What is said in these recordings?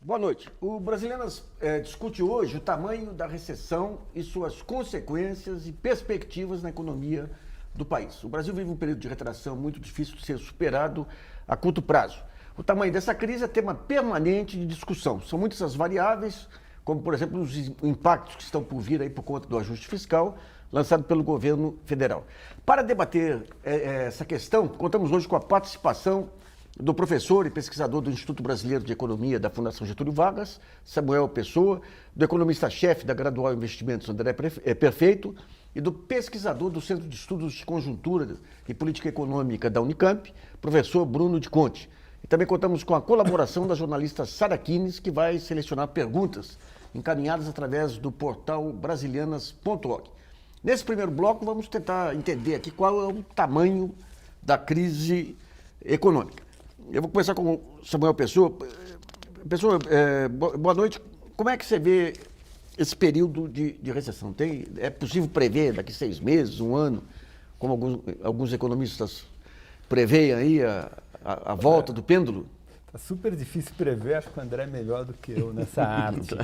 Boa noite. O Brasilianas discute hoje o tamanho da recessão e suas consequências e perspectivas na economia do país. O Brasil vive um período de retração muito difícil de ser superado a curto prazo. O tamanho dessa crise é tema permanente de discussão. São muitas as variáveis, como, por exemplo, os impactos que estão por vir aí por conta do ajuste fiscal lançado pelo governo federal. Para debater essa questão, contamos hoje com a participação do professor e pesquisador do Instituto Brasileiro de Economia da Fundação Getúlio Vargas, Samuel Pessoa, do economista-chefe da Gradual Investimentos, André Perfeito, e do pesquisador do Centro de Estudos de Conjuntura e Política Econômica da Unicamp, professor Bruno de Conte. E também contamos com a colaboração da jornalista Sara Kines, que vai selecionar perguntas encaminhadas através do portal brasilianas.org. Nesse primeiro bloco, vamos tentar entender aqui qual é o tamanho da crise econômica. Eu vou começar com o Samuel Pessoa. Pessoa, boa noite. Como é que você vê esse período de recessão? É possível prever daqui 6 meses, um ano, como alguns economistas preveem aí a volta do pêndulo? Está super difícil prever, acho que o André é melhor do que eu nessa arte.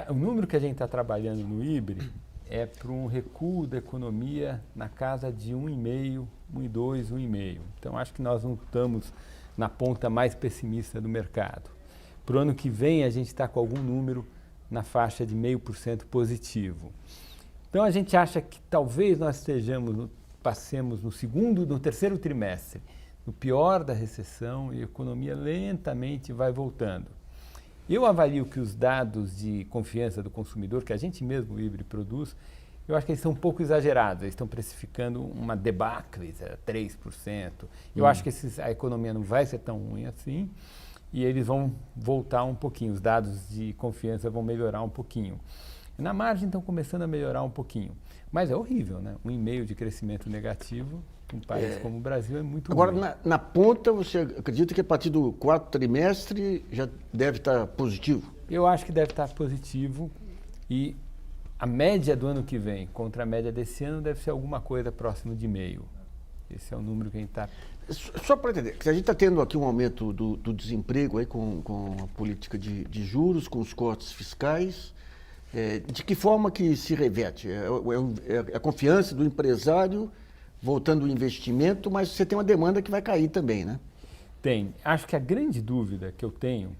O número que a gente está trabalhando no IBRE é para um recuo da economia na casa de 1,5%, 1,2%, 1,5%. Então, acho que nós não estamos na ponta mais pessimista do mercado. Para o ano que vem, a gente está com algum número na faixa de 0,5% positivo. Então, a gente acha que talvez nós passemos no terceiro trimestre, no pior da recessão, e a economia lentamente vai voltando. Eu avalio que os dados de confiança do consumidor, que a gente mesmo, o IBRE, produz, eu acho que eles são um pouco exagerados. Eles estão precificando uma debacle, 3%. Eu acho que a economia não vai ser tão ruim assim e eles vão voltar um pouquinho. Os dados de confiança vão melhorar um pouquinho. Na margem estão começando a melhorar um pouquinho. Mas é horrível, né? 1,5% de crescimento negativo para um país como o Brasil é muito ruim. Agora, na ponta, você acredita que a partir do quarto trimestre já deve estar positivo? Eu acho que deve estar positivo e a média do ano que vem contra a média desse ano deve ser alguma coisa próximo de 0,5%. Esse é o número que a gente está... Só para entender, se a gente está tendo aqui um aumento do desemprego aí com a política de juros, com os cortes fiscais, de que forma que se reverte? É a confiança do empresário voltando o investimento, mas você tem uma demanda que vai cair também, né? Tem. Acho que a grande dúvida que eu tenho,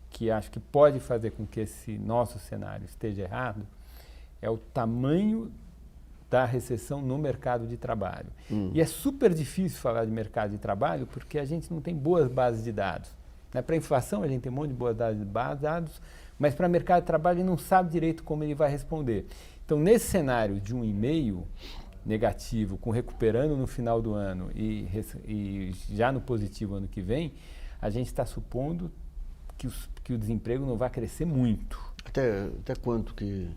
que acho que pode fazer com que esse nosso cenário esteja errado, é o tamanho da recessão no mercado de trabalho. E é super difícil falar de mercado de trabalho porque a gente não tem boas bases de dados. Né? Para a inflação a gente tem um monte de boas bases de dados, mas para o mercado de trabalho ele não sabe direito como ele vai responder. Então, nesse cenário de 1,5% negativo, com recuperando no final do ano e já no positivo ano que vem, a gente está supondo que o desemprego não vai crescer muito. Até quanto que...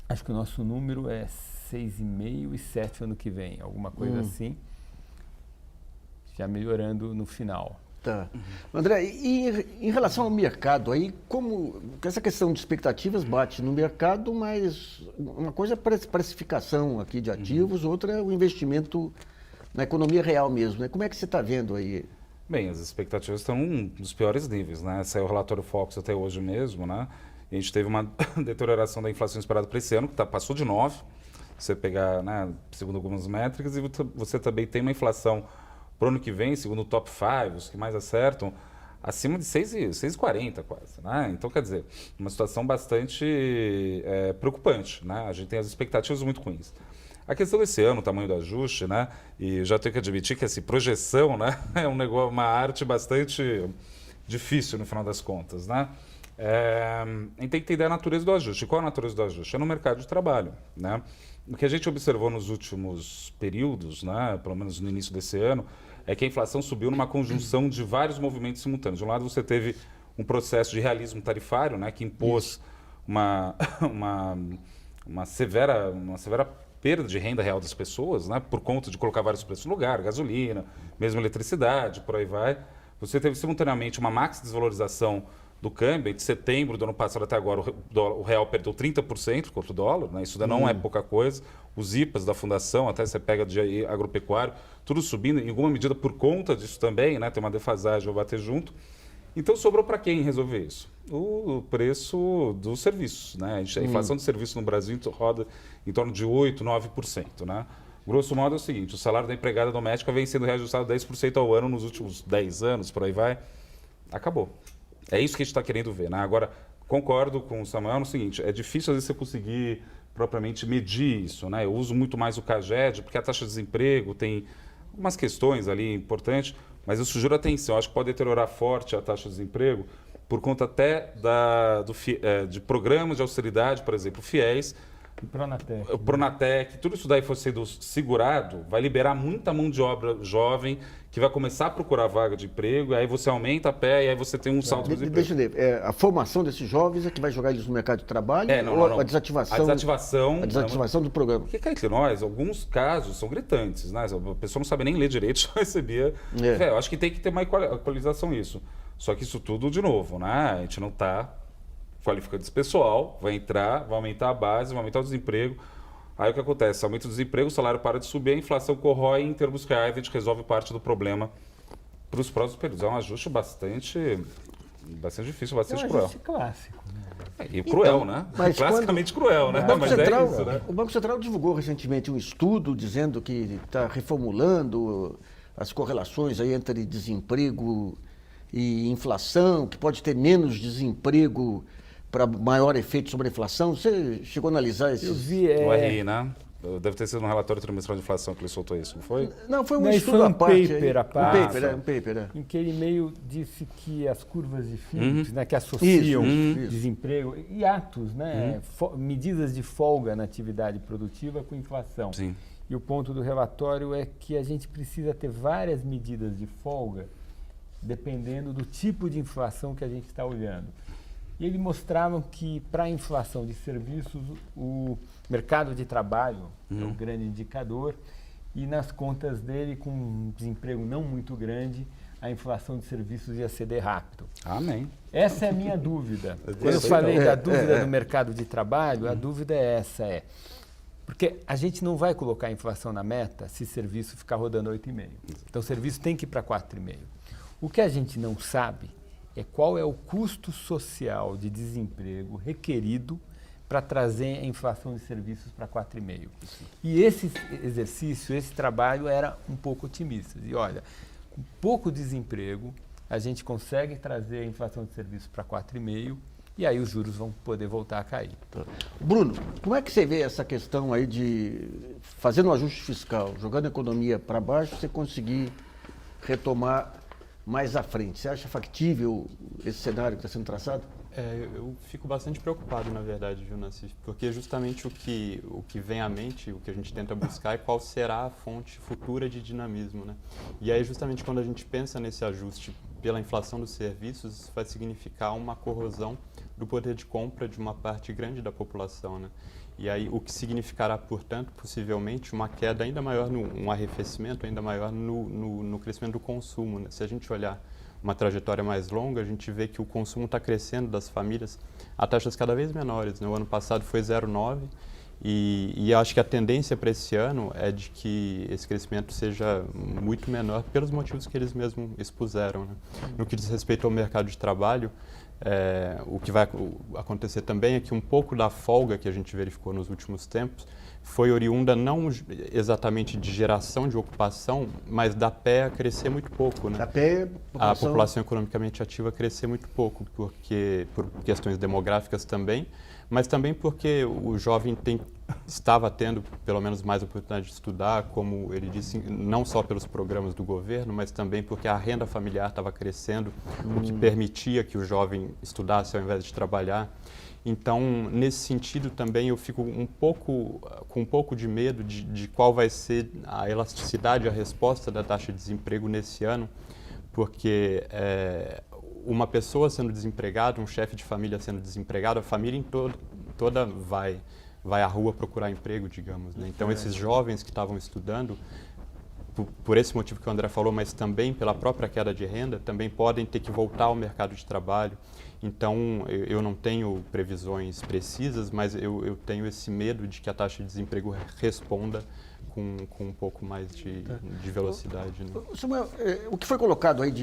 Acho que o nosso número é 6,5% e 7% ano que vem, alguma coisa assim, já melhorando no final. Tá. André, e em relação ao mercado, aí como essa questão de expectativas bate no mercado, mas uma coisa é a precificação aqui de ativos, outra é o investimento na economia real mesmo, né? Como é que você está vendo aí? Bem, as expectativas estão nos piores níveis, né? Saiu o relatório Focus até hoje mesmo, né? E a gente teve uma deterioração da inflação esperada para esse ano, que passou de 9%, você pegar, né, segundo algumas métricas, e você também tem uma inflação para o ano que vem, segundo o top 5, os que mais acertam, acima de 6,40 quase. Né? Então, quer dizer, uma situação bastante preocupante. Né? A gente tem as expectativas muito ruins. A questão desse ano, o tamanho do ajuste, né? E já tenho que admitir que essa projeção, né, é um negócio, uma arte bastante difícil no final das contas. Né? A gente tem que entender a natureza do ajuste. Qual é a natureza do ajuste? É no mercado de trabalho. Né? O que a gente observou nos últimos períodos, né, pelo menos no início desse ano, é que a inflação subiu numa conjunção de vários movimentos simultâneos. De um lado, você teve um processo de realismo tarifário, né, que impôs uma severa perda de renda real das pessoas, né, por conta de colocar vários preços no lugar, gasolina, mesmo eletricidade, por aí vai. Você teve simultaneamente uma maxi desvalorização do câmbio. De setembro do ano passado até agora, o real perdeu 30% contra o dólar, né? Isso ainda não é pouca coisa. Os IPAs da fundação, até você pega de agropecuário, tudo subindo, em alguma medida por conta disso também, né? Tem uma defasagem, vai bater junto. Então sobrou para quem resolver isso? O preço dos serviços, né? A inflação de serviços no Brasil roda em torno de 8%, 9%, né? Grosso modo é o seguinte, o salário da empregada doméstica vem sendo reajustado 10% ao ano nos últimos 10 anos, por aí vai. Acabou. É isso que a gente está querendo ver, né? Agora, concordo com o Samuel no seguinte, é difícil às vezes você conseguir propriamente medir isso, né? Eu uso muito mais o CAGED, porque a taxa de desemprego tem algumas questões ali importantes, mas eu sugiro atenção, acho que pode deteriorar forte a taxa de desemprego por conta até de programas de austeridade, por exemplo, FIES, Pronatec. o Pronatec, tudo isso daí for sendo segurado, vai liberar muita mão de obra jovem que vai começar a procurar vaga de emprego, e aí você aumenta a pé e aí você tem um salto de desemprego. Deixa eu ver, a formação desses jovens é que vai jogar eles no mercado de trabalho ou a desativação? A desativação do programa. Porque cá entre nós, alguns casos são gritantes, né? A pessoa não sabe nem ler direito, já recebia. Eu acho que tem que ter uma equalização isso. Só que isso tudo, de novo, né? A gente não está qualificando esse pessoal, vai entrar, vai aumentar a base, vai aumentar o desemprego. Aí o que acontece? Aumenta o desemprego, o salário para de subir, a inflação corrói, em termos reais, a gente resolve parte do problema para os próximos períodos. É um ajuste bastante difícil, bastante cruel. É um ajuste clássico. Né? E cruel, né? Classicamente cruel, né? Mas é isso, né? O Banco Central divulgou recentemente um estudo dizendo que está reformulando as correlações aí entre desemprego e inflação, que pode ter menos desemprego para maior efeito sobre a inflação. Você chegou a analisar esses... Eu vi, O RI, né? Deve ter sido um relatório trimestral de inflação que ele soltou isso, não foi? Não, foi um Não, estudo foi à parte. Um paper, em que ele meio disse que as curvas de Phillips, né, que associam desemprego e atos, né, medidas de folga na atividade produtiva com inflação. Sim. E o ponto do relatório é que a gente precisa ter várias medidas de folga dependendo do tipo de inflação que a gente está olhando. E eles mostravam que, para a inflação de serviços, o mercado de trabalho é o grande indicador, e nas contas dele, com um desemprego não muito grande, a inflação de serviços ia ceder rápido. Amém. Essa é a minha dúvida. Quando eu falei da dúvida do mercado de trabalho, a dúvida é essa, porque a gente não vai colocar a inflação na meta se serviço ficar rodando 8,5. Então, o serviço tem que ir para 4,5. O que a gente não sabe é qual é o custo social de desemprego requerido para trazer a inflação de serviços para 4,5. E esse exercício, esse trabalho era um pouco otimista. E olha, com pouco desemprego, a gente consegue trazer a inflação de serviços para 4,5 e aí os juros vão poder voltar a cair. Bruno, como é que você vê essa questão aí de, fazendo um ajuste fiscal, jogando a economia para baixo, você conseguir retomar mais à frente? Você acha factível esse cenário que está sendo traçado? Eu fico bastante preocupado, na verdade, viu, Nassif? Porque justamente o que vem à mente, o que a gente tenta buscar é qual será a fonte futura de dinamismo, né? E aí, justamente quando a gente pensa nesse ajuste pela inflação dos serviços, isso vai significar uma corrosão do poder de compra de uma parte grande da população, né? E aí, o que significará, portanto, possivelmente, uma queda ainda maior, um arrefecimento ainda maior no crescimento do consumo, né? Se a gente olhar uma trajetória mais longa, a gente vê que o consumo está crescendo das famílias a taxas cada vez menores, né? O ano passado foi 0,9 e acho que a tendência para esse ano é de que esse crescimento seja muito menor pelos motivos que eles mesmos expuseram, né? No que diz respeito ao mercado de trabalho, o que vai acontecer também é que um pouco da folga que a gente verificou nos últimos tempos foi oriunda não exatamente de geração de ocupação, mas da PEA crescer muito pouco, né? Da PEA, a população economicamente ativa crescer muito pouco, por questões demográficas também, mas também porque o jovem estava tendo pelo menos mais oportunidade de estudar, como ele disse, não só pelos programas do governo, mas também porque a renda familiar estava crescendo, o que permitia que o jovem estudasse ao invés de trabalhar. Então, nesse sentido também eu fico com um pouco de medo de qual vai ser a elasticidade, a resposta da taxa de desemprego nesse ano, porque uma pessoa sendo desempregada, um chefe de família sendo desempregado, a família toda vai à rua procurar emprego, digamos, né? Então, esses jovens que estavam estudando, por esse motivo que o André falou, mas também pela própria queda de renda, também podem ter que voltar ao mercado de trabalho. Então, eu não tenho previsões precisas, mas eu tenho esse medo de que a taxa de desemprego responda com um pouco mais de velocidade. Né? Samuel, o que foi colocado aí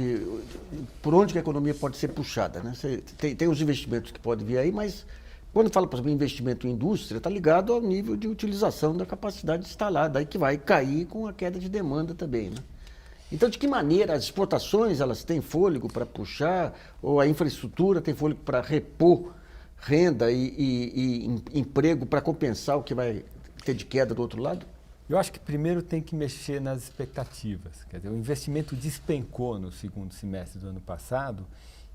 por onde que a economia pode ser puxada, né? Tem os investimentos que podem vir aí, mas quando fala, por exemplo, investimento em indústria, está ligado ao nível de utilização da capacidade instalada, aí que vai cair com a queda de demanda também, né? Então, de que maneira as exportações elas têm fôlego para puxar, ou a infraestrutura tem fôlego para repor renda e emprego para compensar o que vai ter de queda do outro lado? Eu acho que primeiro tem que mexer nas expectativas. Quer dizer, o investimento despencou no segundo semestre do ano passado,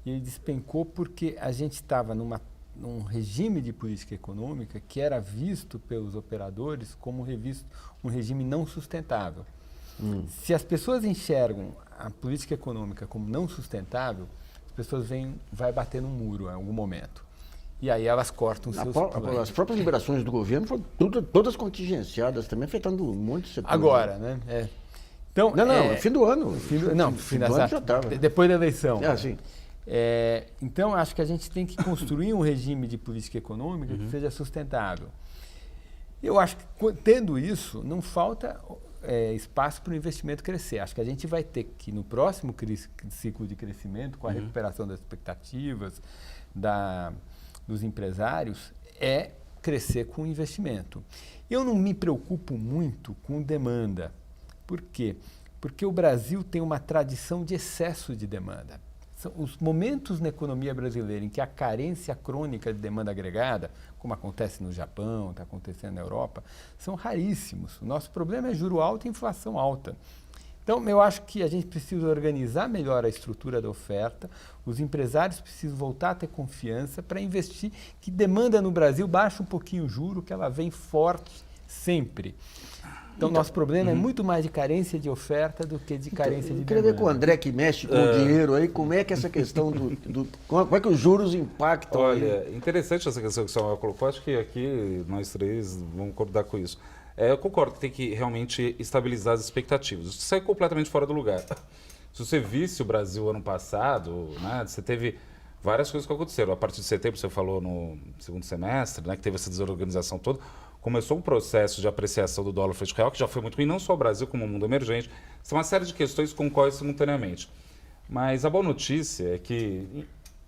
e ele despencou porque a gente estava num regime de política econômica que era visto pelos operadores como um regime não sustentável. Se as pessoas enxergam a política econômica como não sustentável, as pessoas vai bater num muro em algum momento. E aí elas cortam seus planos. As próprias liberações do governo foram todas contingenciadas, também afetando um monte de setores. Agora, né? Então, no fim do ano. Fim do ano já estava. Depois da eleição. Sim. Então, acho que a gente tem que construir um regime de política econômica que seja sustentável. Eu acho que, tendo isso, não falta espaço para o investimento crescer. Acho que a gente vai ter que, no próximo ciclo de crescimento, com a recuperação das expectativas dos empresários, crescer com investimento. Eu não me preocupo muito com demanda. Por quê? Porque o Brasil tem uma tradição de excesso de demanda. Os momentos na economia brasileira em que a carência crônica de demanda agregada, como acontece no Japão, está acontecendo na Europa, são raríssimos. O nosso problema é juro alto e inflação alta. Então, eu acho que a gente precisa organizar melhor a estrutura da oferta, os empresários precisam voltar a ter confiança para investir, que demanda no Brasil baixa um pouquinho o juro, que ela vem forte sempre. Então, nosso problema é muito mais de carência de oferta do que de carência de demanda. Eu queria ver com o André, que mexe com o dinheiro aí, como é que essa questão como é que os juros impactam? Olha, interessante essa questão que o Samuel colocou, acho que aqui nós três vamos concordar com isso. Eu concordo que tem que realmente estabilizar as expectativas. Isso sai completamente fora do lugar. Se você visse o Brasil ano passado, né, você teve várias coisas que aconteceram. A partir de setembro, você falou no segundo semestre, né, que teve essa desorganização toda. Começou um processo de apreciação do dólar frente ao real, que já foi muito ruim, não só o Brasil, como o mundo emergente. São uma série de questões que concorrem simultaneamente. Mas a boa notícia é que,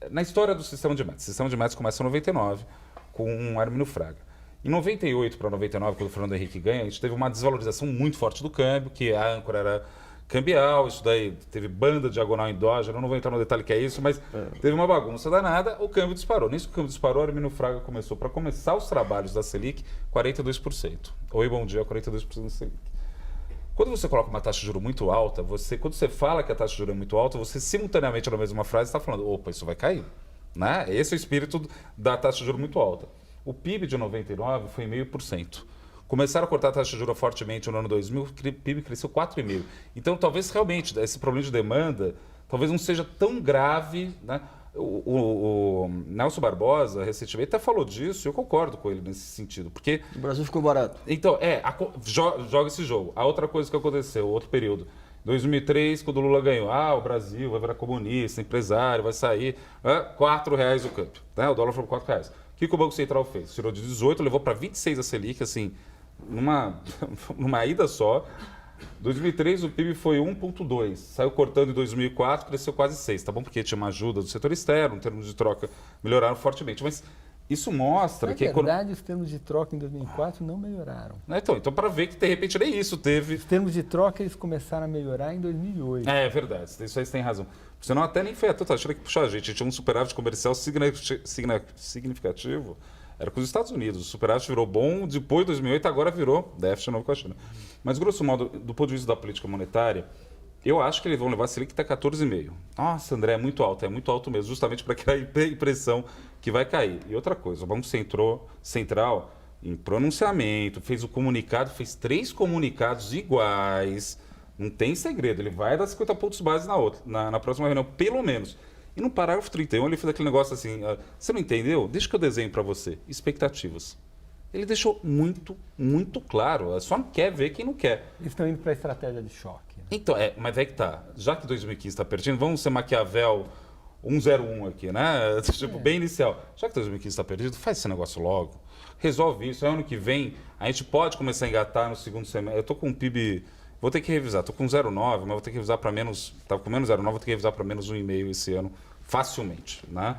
na história do sistema de metas, o sistema de metas começa em 99, com Armínio Fraga. Em 98 para 99, quando o Fernando Henrique ganha, a gente teve uma desvalorização muito forte do câmbio, que a âncora era cambial, isso daí teve banda diagonal endógena, eu não vou entrar no detalhe que é isso, mas teve uma bagunça danada, o câmbio disparou. Nisso que o câmbio disparou, Armínio Fraga começou, para começar os trabalhos da Selic, 42%. Oi, bom dia, 42% da Selic. Quando você coloca uma taxa de juros muito alta, quando você fala que a taxa de juros é muito alta, você simultaneamente na mesma frase está falando, opa, isso vai cair. Né? Esse é o espírito da taxa de juros muito alta. O PIB de 99 foi 0,5%. Começaram a cortar a taxa de juros fortemente no ano 2000, o PIB cresceu 4,5%. Então, talvez realmente esse problema de demanda talvez não seja tão grave. Né? O Nelson Barbosa, recentemente, até falou disso, e eu concordo com ele nesse sentido. Porque o Brasil ficou barato. Então, joga esse jogo. A outra coisa que aconteceu, outro período. 2003, quando o Lula ganhou, o Brasil vai virar comunista, empresário, vai sair, R$4 o câmbio. Né? O dólar foi para R$4. O que o Banco Central fez? Tirou de 18, levou para 26 a Selic, assim, numa ida só. 2003 o PIB foi 1,2, saiu cortando em 2004, cresceu quase 6, tá bom? Porque tinha uma ajuda do setor externo, em termos de troca melhoraram fortemente, mas isso mostra que... Na verdade, os termos de troca em 2004 não melhoraram. Então para ver que de repente nem isso teve... Os termos de troca eles começaram a melhorar em 2008. É verdade, isso aí você tem razão. Senão até nem foi a total, achando que, puxa, a gente tinha um superávit comercial significativo, era com os Estados Unidos. O superávit virou bom, depois de 2008, agora virou déficit novo com a China. Mas, grosso modo, do ponto de vista da política monetária, eu acho que eles vão levar a Selic até 14,5%. Nossa, André, é muito alto mesmo, justamente para criar a impressão que vai cair. E outra coisa, o Banco Central, em pronunciamento, fez o comunicado, fez 3 comunicados iguais. Não tem segredo, ele vai dar 50 pontos base na próxima reunião, pelo menos. E no parágrafo 31 ele fez aquele negócio assim, você não entendeu? Deixa que eu desenho para você. Expectativas. Ele deixou muito, muito claro. Só não quer ver quem não quer. Eles estão indo para a estratégia de choque. Né? Então, mas é que tá. Já que 2015 está pertinho, vamos ser Maquiavel 1,01 aqui, né? Tipo, bem inicial. Já que 2015 está perdido, faz esse negócio logo. Resolve isso. Aí ano que vem a gente pode começar a engatar no segundo semestre. Eu estou com um PIB, vou ter que revisar. Estou com 0,9, mas vou ter que revisar para menos. Estava com menos 0,9, vou ter que revisar para menos 1,5 esse ano, facilmente, né?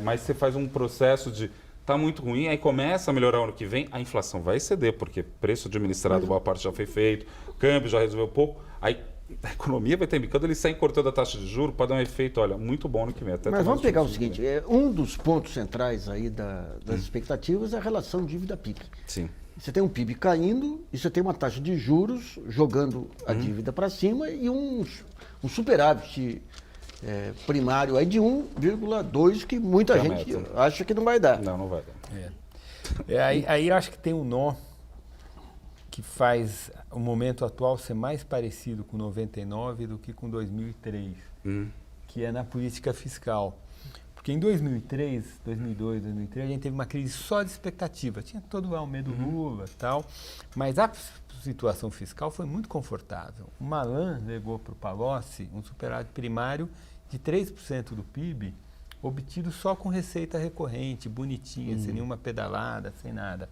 Mas você faz um processo de tá muito ruim, aí começa a melhorar o ano que vem, a inflação vai ceder, porque preço administrado, boa parte já foi feito, câmbio já resolveu pouco, aí a economia vai ter embicando, ele sai cortando a taxa de juros para dar um efeito, olha, muito bom ano que vem. Mas vamos pegar o seguinte, um dos pontos centrais aí das expectativas é a relação dívida-PIB. Sim. Você tem um PIB caindo e você tem uma taxa de juros jogando a dívida para cima e um superávit primário aí de 1,2 que muita gente acha que não vai dar. Não vai dar. Aí eu acho que tem um nó que faz o momento atual ser mais parecido com 99 do que com 2003, que é na política fiscal. Porque em 2003, 2002, 2003, a gente teve uma crise só de expectativa. Tinha todo o aumento do Lula e tal, mas a situação fiscal foi muito confortável. O Malan legou para o Palocci um superávit primário de 3% do PIB, obtido só com receita recorrente, bonitinha, sem nenhuma pedalada, sem nada.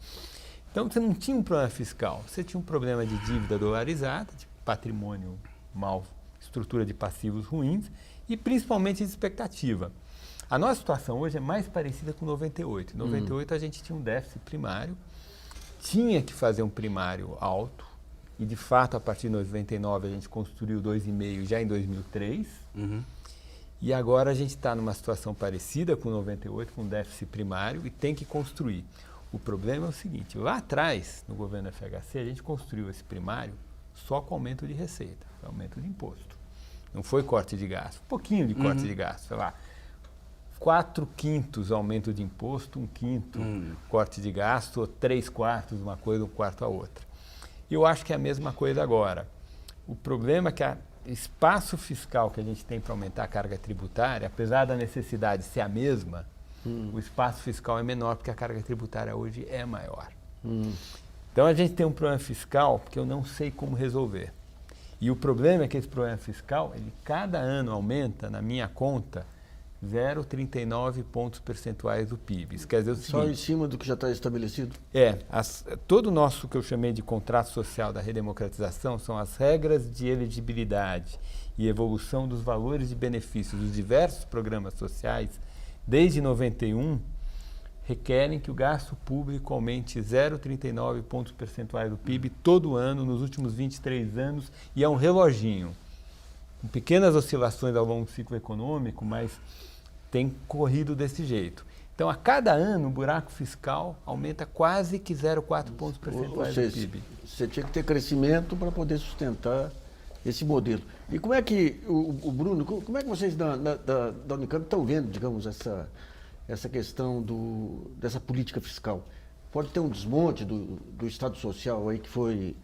Então, você não tinha um problema fiscal, você tinha um problema de dívida dolarizada, de patrimônio mal, estrutura de passivos ruins e principalmente de expectativa. A nossa situação hoje é mais parecida com 98. Em 98 a gente tinha um déficit primário, tinha que fazer um primário alto e, de fato, a partir de 99 a gente construiu 2,5 já em 2003. E agora a gente está numa situação parecida com 98, com déficit primário e tem que construir. O problema é o seguinte, lá atrás, no governo FHC, a gente construiu esse primário só com aumento de receita, aumento de imposto. Não foi corte de gasto, um pouquinho de corte de gasto, sei lá, 4/5 aumento de imposto, 1/5 corte de gasto, ou 3/4 uma coisa, 1/4 a outra. E eu acho que é a mesma coisa agora. O problema é que o espaço fiscal que a gente tem para aumentar a carga tributária, apesar da necessidade ser a mesma, o espaço fiscal é menor porque a carga tributária hoje é maior. Então a gente tem um problema fiscal que eu não sei como resolver. E o problema é que esse problema fiscal, ele cada ano aumenta, na minha conta, 0,39 pontos percentuais do PIB. Isso quer dizer o seguinte, só em cima do que já está estabelecido? Todo o nosso, que eu chamei de contrato social da redemocratização, são as regras de elegibilidade e evolução dos valores e benefícios dos diversos programas sociais, desde 91, requerem que o gasto público aumente 0,39 pontos percentuais do PIB todo ano, nos últimos 23 anos, e é um reloginho, com pequenas oscilações ao longo do ciclo econômico, mas tem corrido desse jeito. Então, a cada ano, o buraco fiscal aumenta quase que 0,4 pontos percentuais do PIB. Você tinha que ter crescimento para poder sustentar esse modelo. E como é que, o Bruno, como é que vocês da Unicamp estão vendo, digamos, essa questão dessa política fiscal? Pode ter um desmonte do Estado Social aí que foi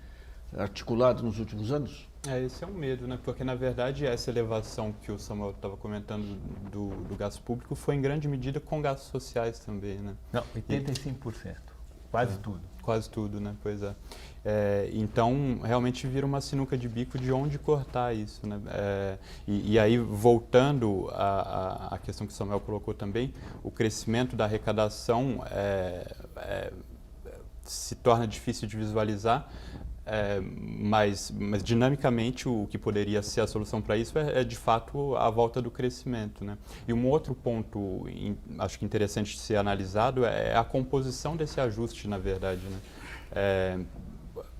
articulado nos últimos anos? Esse é um medo, né? Porque, na verdade, essa elevação que o Samuel estava comentando do gasto público foi, em grande medida, com gastos sociais também, né? Não, 85%. Quase tudo. Quase tudo, né? Pois é. Então, realmente vira uma sinuca de bico de onde cortar isso, né? E aí, voltando à questão que o Samuel colocou também, o crescimento da arrecadação se torna difícil de visualizar, mas dinamicamente o que poderia ser a solução para isso é de fato a volta do crescimento, né? E um outro ponto, acho que interessante de ser analisado é a composição desse ajuste, na verdade, né?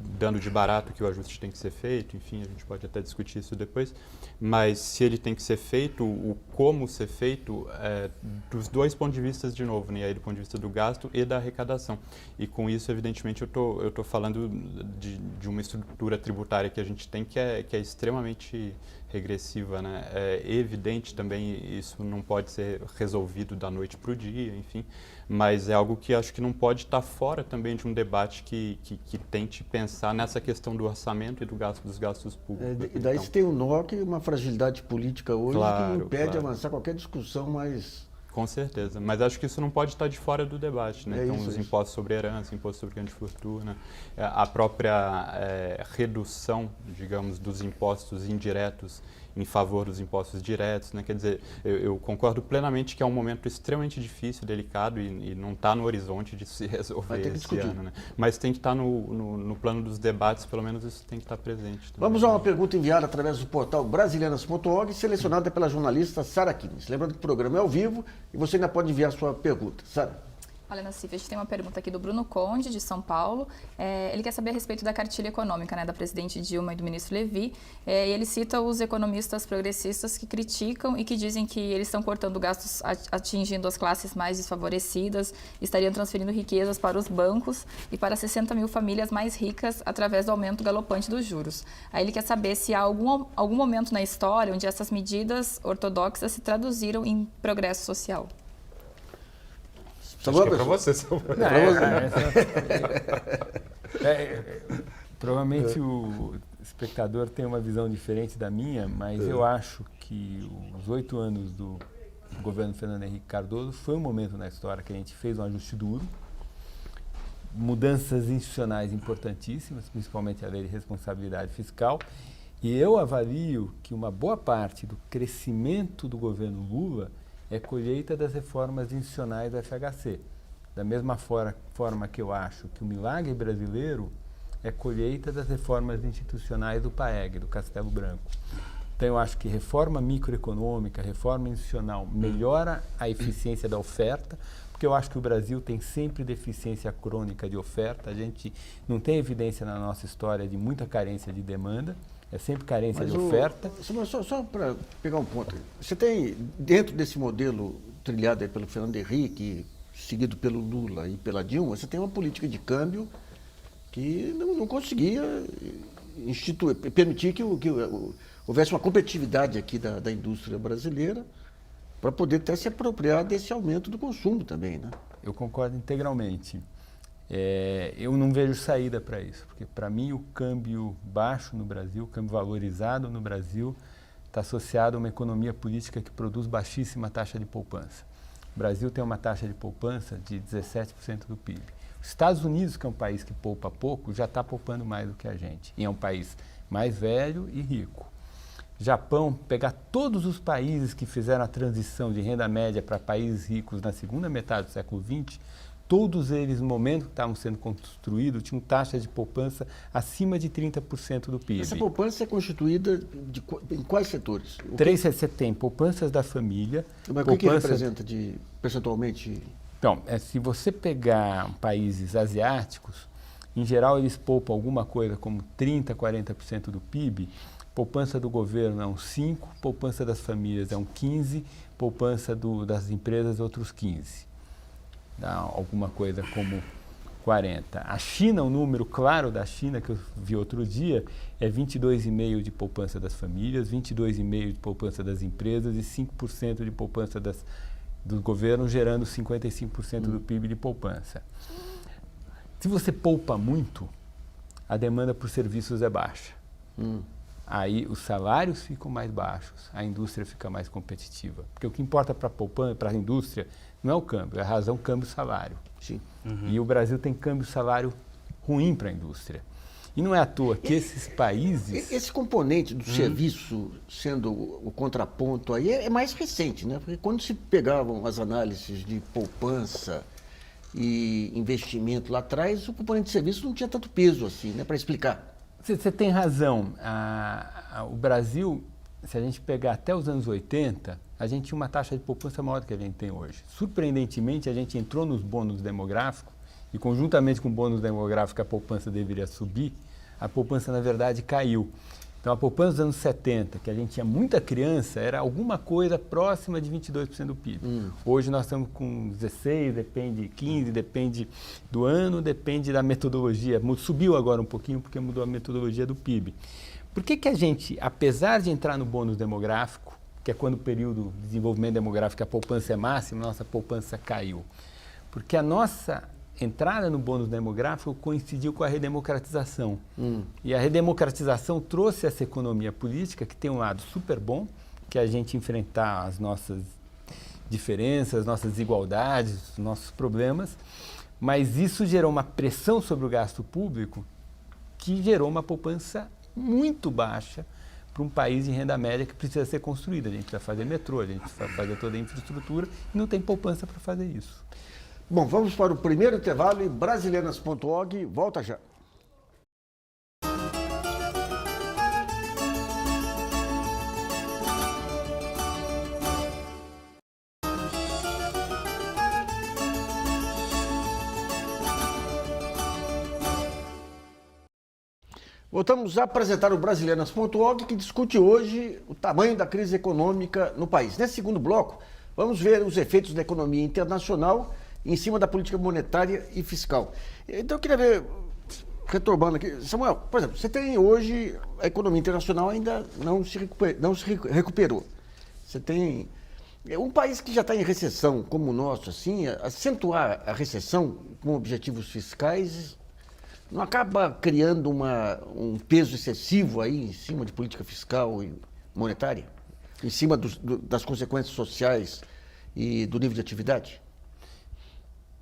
Dando de barato que o ajuste tem que ser feito, enfim, a gente pode até discutir isso depois, mas se ele tem que ser feito, o como ser feito, dos dois pontos de vista de novo, né? Aí do ponto de vista do gasto e da arrecadação. E com isso, evidentemente, eu tô falando de uma estrutura tributária que a gente tem que é extremamente regressiva, né? É evidente também, isso não pode ser resolvido da noite para o dia, enfim, mas é algo que acho que não pode estar fora também de um debate que tente pensar nessa questão do orçamento e dos gastos públicos. E daí então, você tem um nó que uma fragilidade política hoje que impede claro. avançar qualquer discussão mais... Com certeza, mas acho que isso não pode estar de fora do debate, né? Então, os impostos sobre herança, imposto sobre grande fortuna, a própria redução, digamos, dos impostos indiretos em favor dos impostos diretos, né? Quer dizer, eu concordo plenamente que é um momento extremamente difícil, delicado e não está no horizonte de se resolver esse ano, né? Mas tem que estar no plano dos debates, pelo menos isso tem que estar presente também. Vamos a uma pergunta enviada através do portal brasilianas.org, selecionada pela jornalista Sara Kines. Lembrando que o programa é ao vivo e você ainda pode enviar sua pergunta. Sara. Olha, Nassif, a gente tem uma pergunta aqui do Bruno Conde, de São Paulo. Ele quer saber a respeito da cartilha econômica, né, da presidente Dilma e do ministro Levi. E ele cita os economistas progressistas que criticam e que dizem que eles estão cortando gastos atingindo as classes mais desfavorecidas, estariam transferindo riquezas para os bancos e para 60 mil famílias mais ricas através do aumento galopante dos juros. Aí ele quer saber se há algum momento na história onde essas medidas ortodoxas se traduziram em progresso social. Acho que é para você, provavelmente o espectador tem uma visão diferente da minha, mas eu acho que os 8 anos do governo Fernando Henrique Cardoso foi um momento na história que a gente fez um ajuste duro, mudanças institucionais importantíssimas, principalmente a lei de responsabilidade fiscal, e eu avalio que uma boa parte do crescimento do governo Lula é colheita das reformas institucionais do FHC. Da mesma forma que eu acho que o milagre brasileiro é colheita das reformas institucionais do PAEG, do Castelo Branco. Então eu acho que reforma microeconômica, reforma institucional melhora a eficiência da oferta, porque eu acho que o Brasil tem sempre deficiência crônica de oferta, a gente não tem evidência na nossa história de muita carência de demanda, é sempre carência de oferta. Só para pegar um ponto, você tem, dentro desse modelo trilhado aí pelo Fernando Henrique, seguido pelo Lula e pela Dilma, você tem uma política de câmbio que não conseguia permitir que houvesse uma competitividade aqui da indústria brasileira para poder até se apropriar desse aumento do consumo também, né? Eu concordo integralmente. Eu não vejo saída para isso, porque para mim o câmbio baixo no Brasil, o câmbio valorizado no Brasil, está associado a uma economia política que produz baixíssima taxa de poupança. O Brasil tem uma taxa de poupança de 17% do PIB. Os Estados Unidos, que é um país que poupa pouco, já está poupando mais do que a gente. E é um país mais velho e rico. Japão, pegar todos os países que fizeram a transição de renda média para países ricos na segunda metade do século XX, todos eles, no momento que estavam sendo construídos, tinham taxas de poupança acima de 30% do PIB. Essa poupança é constituída em quais setores? Você tem poupanças da família. Mas o que representa percentualmente? Então, se você pegar países asiáticos, em geral eles poupam alguma coisa como 30%, 40% do PIB. Poupança do governo é uns 5%, poupança das famílias é uns 15%, poupança das empresas outros 15%. Dá alguma coisa como 40%. A China, o número claro da China que eu vi outro dia é 22,5% de poupança das famílias, 22,5% de poupança das empresas e 5% de poupança do governo, gerando 55% do PIB de poupança. Se você poupa muito, a demanda por serviços é baixa. Aí os salários ficam mais baixos, a indústria fica mais competitiva. Porque o que importa para a indústria não é o câmbio, é a razão câmbio-salário. Sim. E o Brasil tem câmbio-salário ruim para a indústria. E não é à toa que esses países... Esse componente do serviço sendo o contraponto aí é mais recente, né? Porque quando se pegavam as análises de poupança e investimento lá atrás, o componente de serviço não tinha tanto peso assim, né? Para explicar. Você tem razão. O Brasil, se a gente pegar até os anos 80, a gente tinha uma taxa de poupança maior do que a gente tem hoje. Surpreendentemente, a gente entrou nos bônus demográficos e, conjuntamente com o bônus demográfico, a poupança deveria subir. A poupança, na verdade, caiu. Então, a poupança dos anos 70, que a gente tinha muita criança, era alguma coisa próxima de 22% do PIB. Hoje nós estamos com 16%, depende de 15%, depende do ano, depende da metodologia. Subiu agora um pouquinho porque mudou a metodologia do PIB. Por que a gente, apesar de entrar no bônus demográfico, que é quando o período de desenvolvimento demográfico a poupança é máxima, nossa poupança caiu? Porque a nossa entrada no bônus demográfico coincidiu com a redemocratização. E a redemocratização trouxe essa economia política que tem um lado super bom, que é a gente enfrentar as nossas diferenças, nossas desigualdades, nossos problemas, mas isso gerou uma pressão sobre o gasto público que gerou uma poupança muito baixa para um país de renda média que precisa ser construído. A gente precisa fazer metrô, a gente precisa fazer toda a infraestrutura e não tem poupança para fazer isso. Bom, vamos para o primeiro intervalo e Brasilianas.org volta já. Voltamos a apresentar o Brasilianas.org, que discute hoje o tamanho da crise econômica no país. Nesse segundo bloco, vamos ver os efeitos da economia internacional em cima da política monetária e fiscal. Então eu queria ver, retomando aqui, Samuel, por exemplo, você tem hoje, a economia internacional ainda não se recuperou. Você tem um país que já está em recessão como o nosso, assim, acentuar a recessão com objetivos fiscais não acaba criando um peso excessivo aí em cima de política fiscal e monetária? Em cima das consequências sociais e do nível de atividade?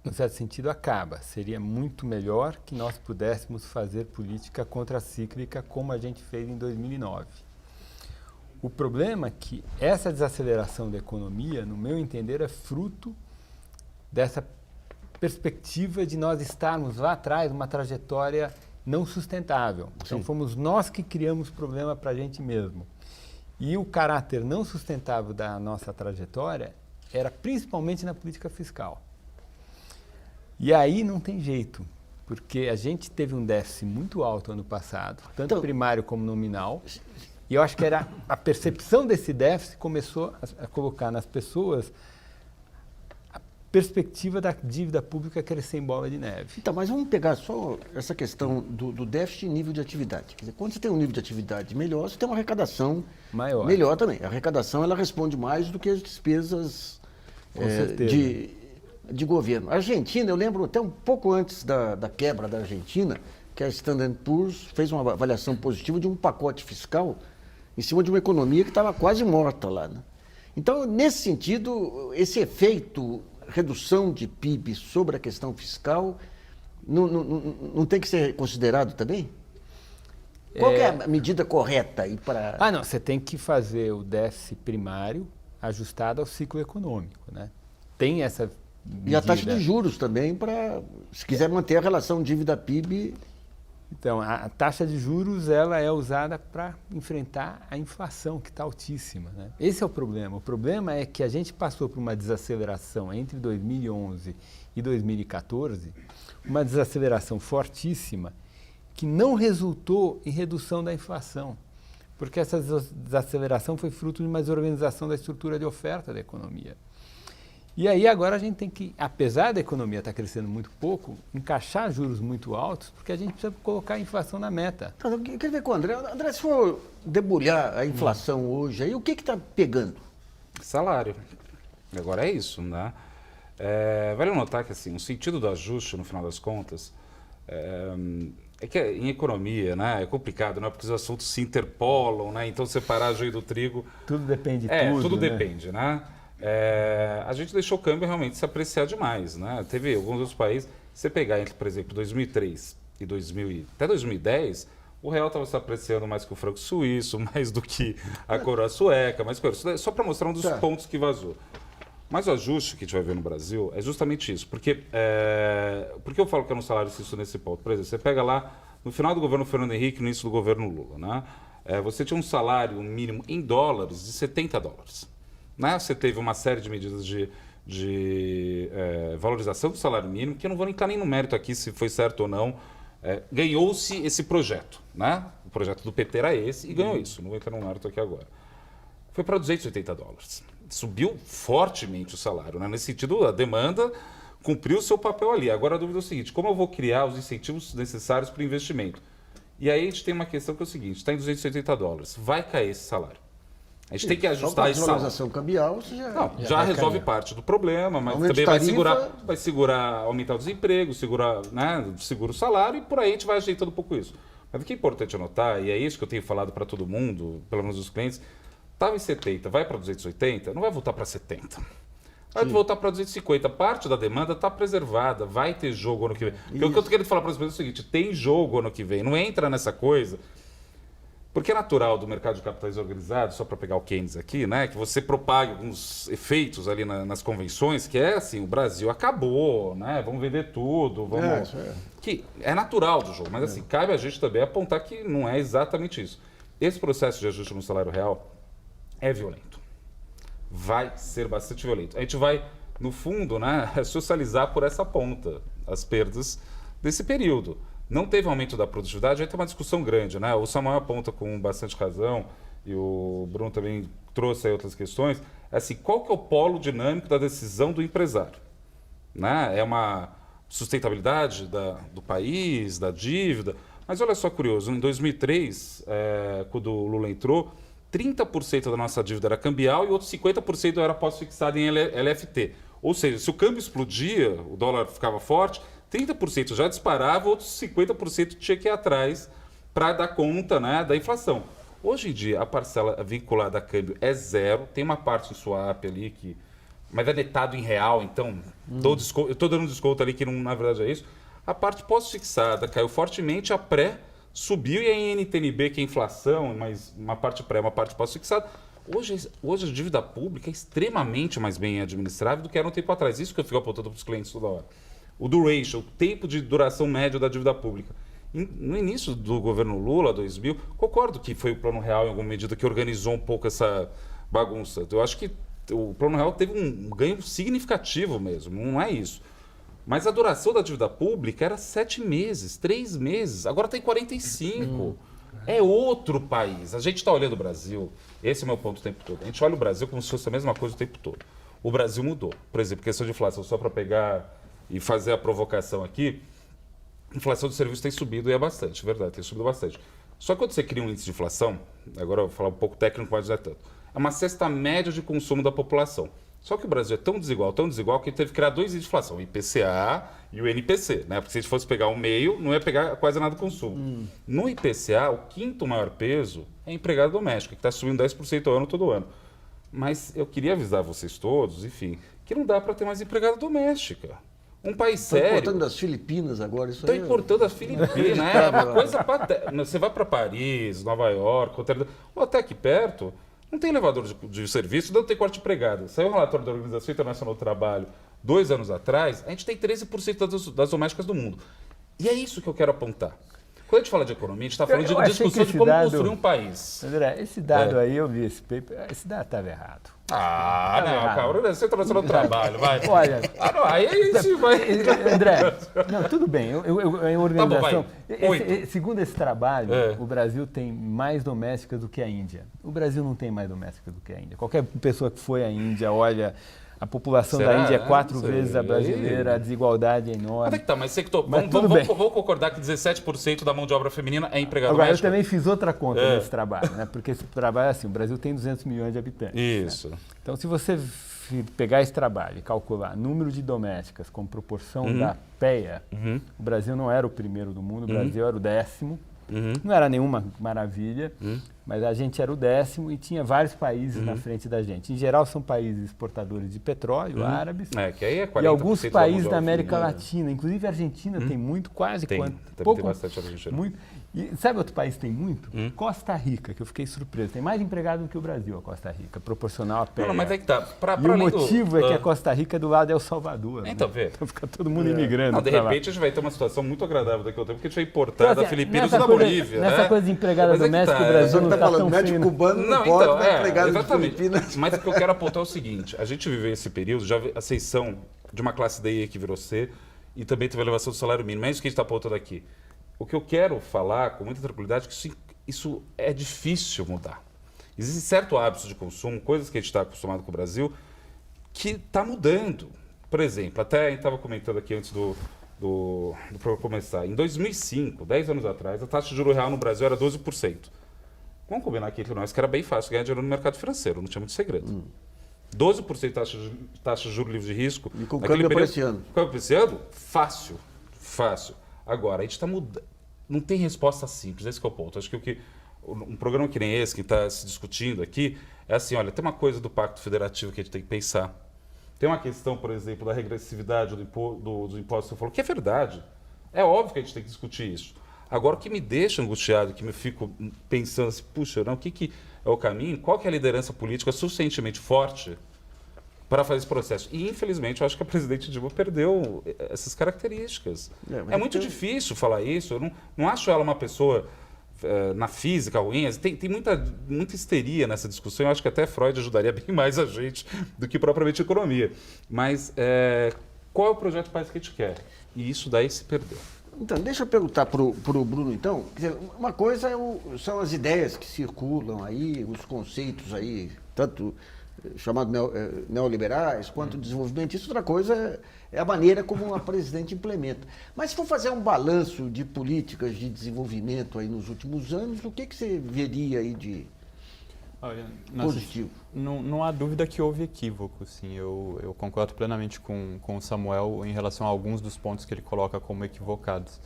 No certo sentido, acaba. Seria muito melhor que nós pudéssemos fazer política contracíclica como a gente fez em 2009. O problema é que essa desaceleração da economia, no meu entender, é fruto dessa perspectiva de nós estarmos lá atrás numa trajetória não sustentável. Então, fomos nós que criamos problema para a gente mesmo. E o caráter não sustentável da nossa trajetória era principalmente na política fiscal. E aí não tem jeito, porque a gente teve um déficit muito alto ano passado, tanto primário como nominal, e eu acho que era a percepção desse déficit começou a colocar nas pessoas perspectiva da dívida pública crescer em bola de neve. Então, mas vamos pegar só essa questão do déficit e nível de atividade. Quer dizer, quando você tem um nível de atividade melhor, você tem uma arrecadação melhor também. A arrecadação, ela responde mais do que as despesas de governo. A Argentina, eu lembro até um pouco antes da quebra da Argentina, que a Standard & Poor's fez uma avaliação positiva de um pacote fiscal em cima de uma economia que estava quase morta lá, né? Então, nesse sentido, esse efeito redução de PIB sobre a questão fiscal não tem que ser considerado também? Qual que é a medida correta aí para... Não, você tem que fazer o déficit primário ajustado ao ciclo econômico, né? Tem essa medida. E a taxa de juros também, se quiser manter a relação dívida-PIB... Então, a taxa de juros ela é usada para enfrentar a inflação, que está altíssima, né? Esse é o problema. O problema é que a gente passou por uma desaceleração entre 2011 e 2014, uma desaceleração fortíssima, que não resultou em redução da inflação, porque essa desaceleração foi fruto de uma desorganização da estrutura de oferta da economia. E aí agora a gente tem que, apesar da economia estar crescendo muito pouco, encaixar juros muito altos, porque a gente precisa colocar a inflação na meta. Eu queria ver com o André. André, se for debulhar a inflação hoje, aí o que está pegando? Salário. Agora é isso, né? Vale notar que assim, o sentido do ajuste, no final das contas, é que em economia, né, é complicado, né, porque os assuntos se interpolam, né? Então separar joio do trigo... Tudo depende tudo né? depende, né? A gente deixou o câmbio realmente se apreciar demais, né? Teve alguns outros países, se você pegar entre, por exemplo, 2003 e até 2010, o real estava se apreciando mais que o franco suíço, mais do que a coroa sueca, mais que só para mostrar um dos pontos que vazou. Mas o ajuste que a gente vai ver no Brasil é justamente isso. Porque eu falo que é um salário fixo nesse ponto? Por exemplo, você pega lá, no final do governo Fernando Henrique, no início do governo Lula, né? Você tinha um salário mínimo em dólares de $70. Né? Você teve uma série de medidas de valorização do salário mínimo, que eu não vou entrar nem no mérito aqui se foi certo ou não. Ganhou-se esse projeto, né? O projeto do PT era esse e ganhou isso. Não vou entrar no mérito aqui agora. Foi para $280. Subiu fortemente o salário, né? Nesse sentido, a demanda cumpriu o seu papel ali. Agora a dúvida é o seguinte: como eu vou criar os incentivos necessários para o investimento? E aí a gente tem uma questão que é o seguinte: está em $280, vai cair esse salário. A gente tem que ajustar esse salário. Valorização cambial, você já resolve parte do problema, mas também vai segurar, aumentar o desemprego, segura o salário, e por aí a gente vai ajeitando um pouco isso. Mas o que é importante anotar, e é isso que eu tenho falado para todo mundo, pelo menos os clientes, estava em 70, vai para 280, não vai voltar para 70. Vai voltar para 250. Parte da demanda está preservada, vai ter jogo ano que vem. Porque o que eu estou querendo falar para as pessoas é o seguinte: tem jogo ano que vem, não entra nessa coisa. Porque é natural do mercado de capitais organizado, só para pegar o Keynes aqui, né, que você propague alguns efeitos ali nas convenções, que é assim, o Brasil acabou, né, vamos vender tudo, vamos... Que é natural do jogo, mas assim, cabe a gente também apontar que não é exatamente isso. Esse processo de ajuste no salário real é violento. Vai ser bastante violento. A gente vai, no fundo, né, socializar por essa ponta as perdas desse período. Não teve aumento da produtividade, aí tem uma discussão grande, né? O Samuel aponta com bastante razão, e o Bruno também trouxe aí outras questões. Assim, qual que é o polo dinâmico da decisão do empresário? Né? É uma sustentabilidade do país, da dívida. Mas olha só curioso, em 2003, quando o Lula entrou, 30% da nossa dívida era cambial e outros 50% era pós-fixado em LFT. Ou seja, se o câmbio explodia, o dólar ficava forte, 30% já disparava, outros 50% tinha que ir atrás para dar conta, né, da inflação. Hoje em dia, a parcela vinculada a câmbio é zero, tem uma parte em swap ali, mas é netado em real, então eu estou dando um desconto ali que não, na verdade é isso. A parte pós-fixada caiu fortemente, a pré subiu e a NTNB, que é inflação, mas uma parte pré, uma parte pós-fixada. Hoje a dívida pública é extremamente mais bem administrável do que era um tempo atrás. Isso que eu fico apontando para os clientes toda hora. O duration, o tempo de duração médio da dívida pública. No início do governo Lula, 2000, concordo que foi o Plano Real, em alguma medida, que organizou um pouco essa bagunça. Eu acho que o Plano Real teve um ganho significativo mesmo, não é isso. Mas a duração da dívida pública era 7 meses, 3 meses, agora tem 45. É outro país. A gente está olhando o Brasil, esse é o meu ponto o tempo todo. A gente olha o Brasil como se fosse a mesma coisa o tempo todo. O Brasil mudou. Por exemplo, questão de inflação, só para pegar e fazer a provocação aqui, a inflação do serviço tem subido e é bastante, verdade, tem subido bastante. Só que quando você cria um índice de inflação, agora eu vou falar um pouco técnico, mas não é tanto, é uma cesta média de consumo da população. Só que o Brasil é tão desigual, que ele teve que criar 2 índices de inflação, o IPCA e o NPC, né? Porque se a gente fosse pegar o meio, não ia pegar quase nada do consumo. No IPCA, o 5º maior peso é empregado doméstico, que está subindo 10% ao ano todo ano. Mas eu queria avisar vocês todos, enfim, que não dá para ter mais empregada doméstica. Um país sério... Estão importando das Filipinas agora, isso aí... Estão importando as Filipinas, né? É uma coisa... Você vai para Paris, Nova York, ou até aqui perto, não tem elevador de serviço, não tem corte de empregada. Saiu um relatório da Organização Internacional do Trabalho 2 anos atrás, a gente tem 13% das domésticas do mundo. E é isso que eu quero apontar. Quando a gente fala de economia, a gente está falando de discussão de como construir um país. André, esse dado aí, eu vi esse paper, esse dado estava errado. Ah, não, cara, Organização Internacional do Trabalho, vai. Olha, aí a gente vai... André, não, tudo bem, em organização... Tá bom, segundo esse trabalho, o Brasil tem mais domésticas do que a Índia. O Brasil não tem mais domésticas do que a Índia. Qualquer pessoa que foi à Índia, olha... A população da Índia é 4 vezes a brasileira, a desigualdade é enorme. Até que tá, mas você que vamos concordar que 17% da mão de obra feminina é empregada doméstica. Eu também fiz outra conta nesse trabalho, né? Porque esse trabalho é assim, o Brasil tem 200 milhões de habitantes. Isso. Né? Então, se você pegar esse trabalho e calcular número de domésticas como proporção da PEA, o Brasil não era o primeiro do mundo, o Brasil era o 10º. Não era nenhuma maravilha, mas a gente era o 10º e tinha vários países na frente da gente. Em geral, são países exportadores de petróleo, árabes, que aí é 40% e alguns países da América Latina. Inclusive, a Argentina tem muito, quase quanto. Tem bastante Argentina. Muito. E sabe outro país que tem muito? Costa Rica, que eu fiquei surpreso. Tem mais empregado do que o Brasil, a Costa Rica, proporcional à PEA. Não, mas é que tá. E o motivo é que a Costa Rica é do lado de El Salvador. Então, vê. Então fica todo mundo imigrando. Não, de repente a gente vai ter uma situação muito agradável daqui ao tempo, porque a gente vai importar da Filipinas e da Bolívia. Nessa coisa de empregada doméstica, o Brasil não está tão médico fino. Cubano não pode, então, empregado de Filipinas. Mas o que eu quero apontar é o seguinte, a gente viveu esse período, já a ascensão de uma classe D que virou C, e também teve a elevação do salário mínimo. É isso que a gente está apontando aqui. O que eu quero falar com muita tranquilidade é que isso é difícil mudar. Existem certos hábitos de consumo, coisas que a gente está acostumado com o Brasil, que está mudando. Por exemplo, até a gente estava comentando aqui antes do programa começar. Em 2005, 10 anos atrás, a taxa de juros real no Brasil era 12%. Vamos combinar aqui entre nós que era bem fácil ganhar dinheiro no mercado financeiro, não tinha muito segredo. 12% taxa de juros livre de risco. E com o câmbio apreciando. Com o câmbio apreciando? Fácil. Agora, a gente está mudando. Não tem resposta simples, esse que é o ponto. Acho que um programa que nem esse, que está se discutindo aqui, é assim, olha, tem uma coisa do Pacto Federativo que a gente tem que pensar. Tem uma questão, por exemplo, da regressividade dos impostos que você falou, que é verdade. É óbvio que a gente tem que discutir isso. Agora, o que me deixa angustiado, que me fico pensando assim, puxa, não, o que é o caminho? Qual que é a liderança política suficientemente forte para fazer esse processo? E, infelizmente, eu acho que a presidente Dilma perdeu essas características. É muito difícil falar isso. Eu não acho ela uma pessoa, na física, ruim. Tem muita histeria nessa discussão. Eu acho que até Freud ajudaria bem mais a gente do que propriamente a economia. Mas qual é o projeto de país que a gente quer? E isso daí se perdeu. Então, deixa eu perguntar para o Bruno, então. Quer dizer, uma coisa são as ideias que circulam aí, os conceitos aí, tanto chamados neoliberais quanto desenvolvimento. Isso, outra coisa é a maneira como a presidente implementa. Mas se for fazer um balanço de políticas de desenvolvimento aí nos últimos anos, o que você veria aí de positivo? Não há dúvida que houve equívoco, sim. Eu concordo plenamente com o Samuel em relação a alguns dos pontos que ele coloca como equivocados.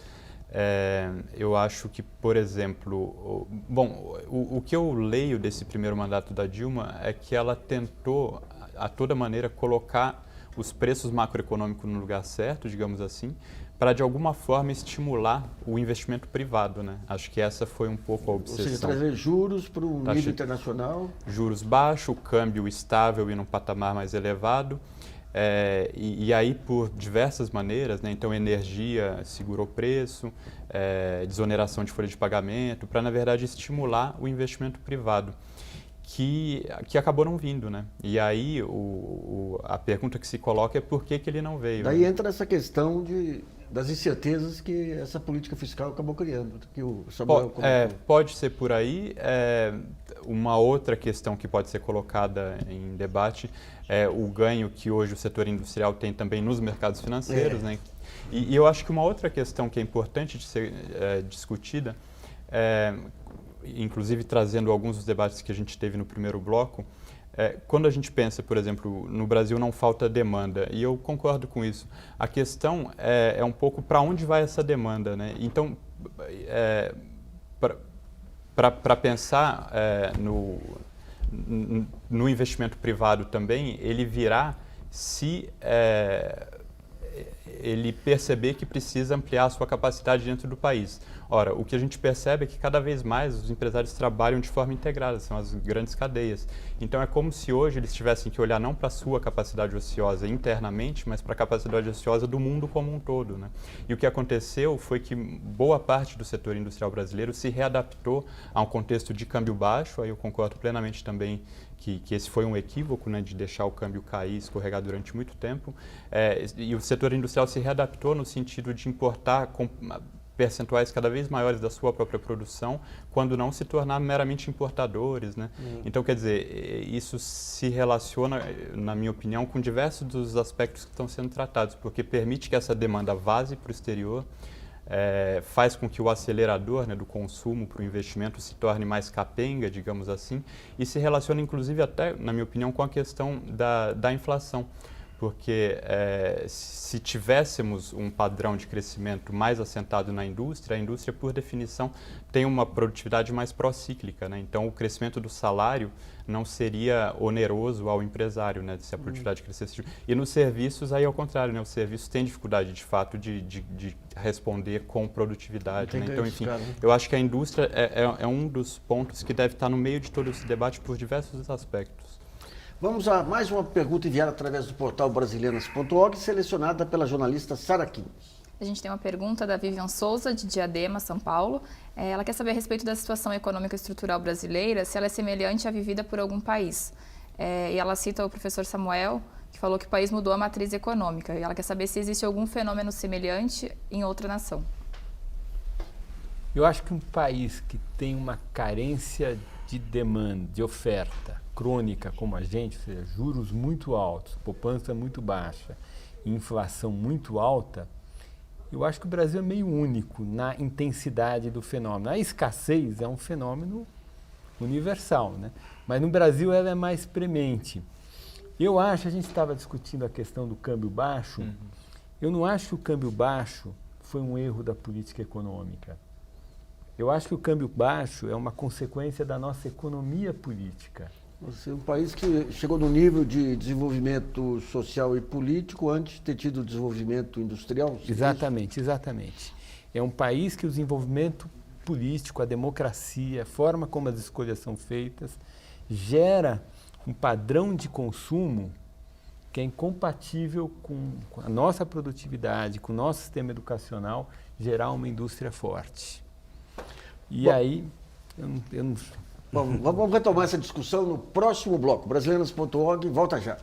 Eu acho que, por exemplo, o que eu leio desse primeiro mandato da Dilma é que ela tentou, a toda maneira, colocar os preços macroeconômicos no lugar certo, digamos assim, para de alguma forma estimular o investimento privado, né? Acho que essa foi um pouco a obsessão. Ou seja, trazer juros para o nível internacional. Juros baixos, câmbio estável e num patamar mais elevado. E aí, por diversas maneiras, né? Então, energia segurou preço, desoneração de folha de pagamento, para, na verdade, estimular o investimento privado, que acabou não vindo, né? E aí, a pergunta que se coloca é por que ele não veio. Daí entra essa questão das incertezas que essa política fiscal acabou criando, que o Samuel comentou. Pode ser por aí. Uma outra questão que pode ser colocada em debate é o ganho que hoje o setor industrial tem também nos mercados financeiros, né? E eu acho que uma outra questão que é importante de ser discutida, inclusive trazendo alguns dos debates que a gente teve no primeiro bloco, quando a gente pensa, por exemplo, no Brasil não falta demanda, e eu concordo com isso, a questão é um pouco para onde vai essa demanda, né? Então, para pensar no investimento privado também, ele virá se ele perceber que precisa ampliar a sua capacidade dentro do país. Ora, o que a gente percebe é que cada vez mais os empresários trabalham de forma integrada, são as grandes cadeias. Então é como se hoje eles tivessem que olhar não para a sua capacidade ociosa internamente, mas para a capacidade ociosa do mundo como um todo, né? E o que aconteceu foi que boa parte do setor industrial brasileiro se readaptou a um contexto de câmbio baixo, aí eu concordo plenamente também que esse foi um equívoco, né, de deixar o câmbio cair, escorregar durante muito tempo, e o setor industrial se readaptou no sentido de importar percentuais cada vez maiores da sua própria produção, quando não se tornar meramente importadores, né? Então, quer dizer, isso se relaciona, na minha opinião, com diversos dos aspectos que estão sendo tratados, porque permite que essa demanda vaze para o exterior, faz com que o acelerador, né, do consumo para o investimento se torne mais capenga, digamos assim, e se relaciona, inclusive, até, na minha opinião, com a questão da inflação. Porque se tivéssemos um padrão de crescimento mais assentado na indústria, a indústria, por definição, tem uma produtividade mais procíclica, né? Então, o crescimento do salário não seria oneroso ao empresário, né, se a produtividade crescesse. E nos serviços, aí ao contrário, né, os serviços têm dificuldade, de fato, de responder com produtividade. Né? Então, enfim, eu acho que a indústria é um dos pontos que deve estar no meio de todo esse debate por diversos aspectos. Vamos a mais uma pergunta enviada através do portal brasileiras.org, selecionada pela jornalista Sara Kim. A gente tem uma pergunta da Vivian Souza, de Diadema, São Paulo. Ela quer saber a respeito da situação econômica e estrutural brasileira, se ela é semelhante à vivida por algum país. E ela cita o professor Samuel, que falou que o país mudou a matriz econômica. E ela quer saber se existe algum fenômeno semelhante em outra nação. Eu acho que um país que tem uma carência de demanda, de oferta crônica como a gente, ou seja, juros muito altos, poupança muito baixa, inflação muito alta, eu acho que o Brasil é meio único na intensidade do fenômeno. A escassez é um fenômeno universal, né? Mas no Brasil ela é mais premente. Eu acho, a gente estava discutindo a questão do câmbio baixo, eu não acho que o câmbio baixo foi um erro da política econômica. Eu acho que o câmbio baixo é uma consequência da nossa economia política. Você é um país que chegou no nível de desenvolvimento social e político antes de ter tido desenvolvimento industrial? Exatamente, exatamente. É um país que o desenvolvimento político, a democracia, a forma como as escolhas são feitas, gera um padrão de consumo que é incompatível com a nossa produtividade, com o nosso sistema educacional, gerar uma indústria forte. E Bom, aí, eu não... Bom, vamos retomar essa discussão no próximo bloco. Brasileiras.org, volta já.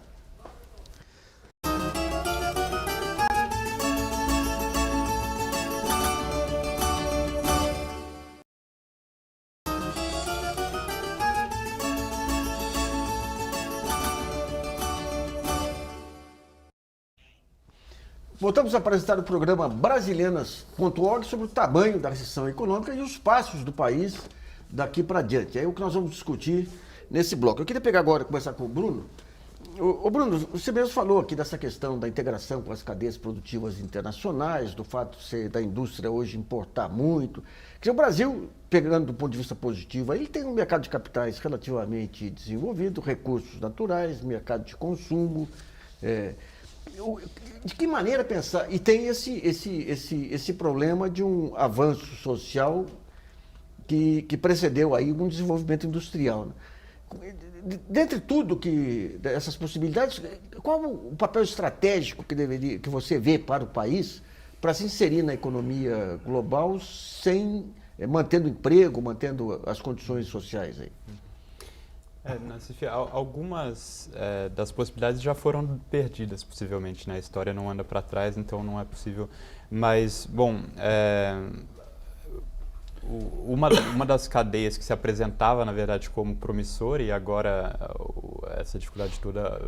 Voltamos a apresentar o programa Brasileiras.org sobre o tamanho da recessão econômica e os passos do país daqui para diante. É o que nós vamos discutir nesse bloco. Eu queria pegar agora e começar com o Bruno. Ô Bruno, você mesmo falou aqui dessa questão da integração com as cadeias produtivas internacionais, do fato da indústria hoje importar muito. Quer dizer, o Brasil, pegando do ponto de vista positivo, ele tem um mercado de capitais relativamente desenvolvido, recursos naturais, mercado de consumo. De que maneira pensar? E tem esse problema de um avanço social que precedeu aí um desenvolvimento industrial. Né? Dentre tudo essas possibilidades, qual o papel estratégico que você vê para o país para se inserir na economia global mantendo emprego, mantendo as condições sociais aí? Nassif, algumas das possibilidades já foram perdidas, possivelmente, né? A história não anda para trás, então não é possível. Mas, bom, uma das cadeias que se apresentava, na verdade, como promissora, e agora essa dificuldade toda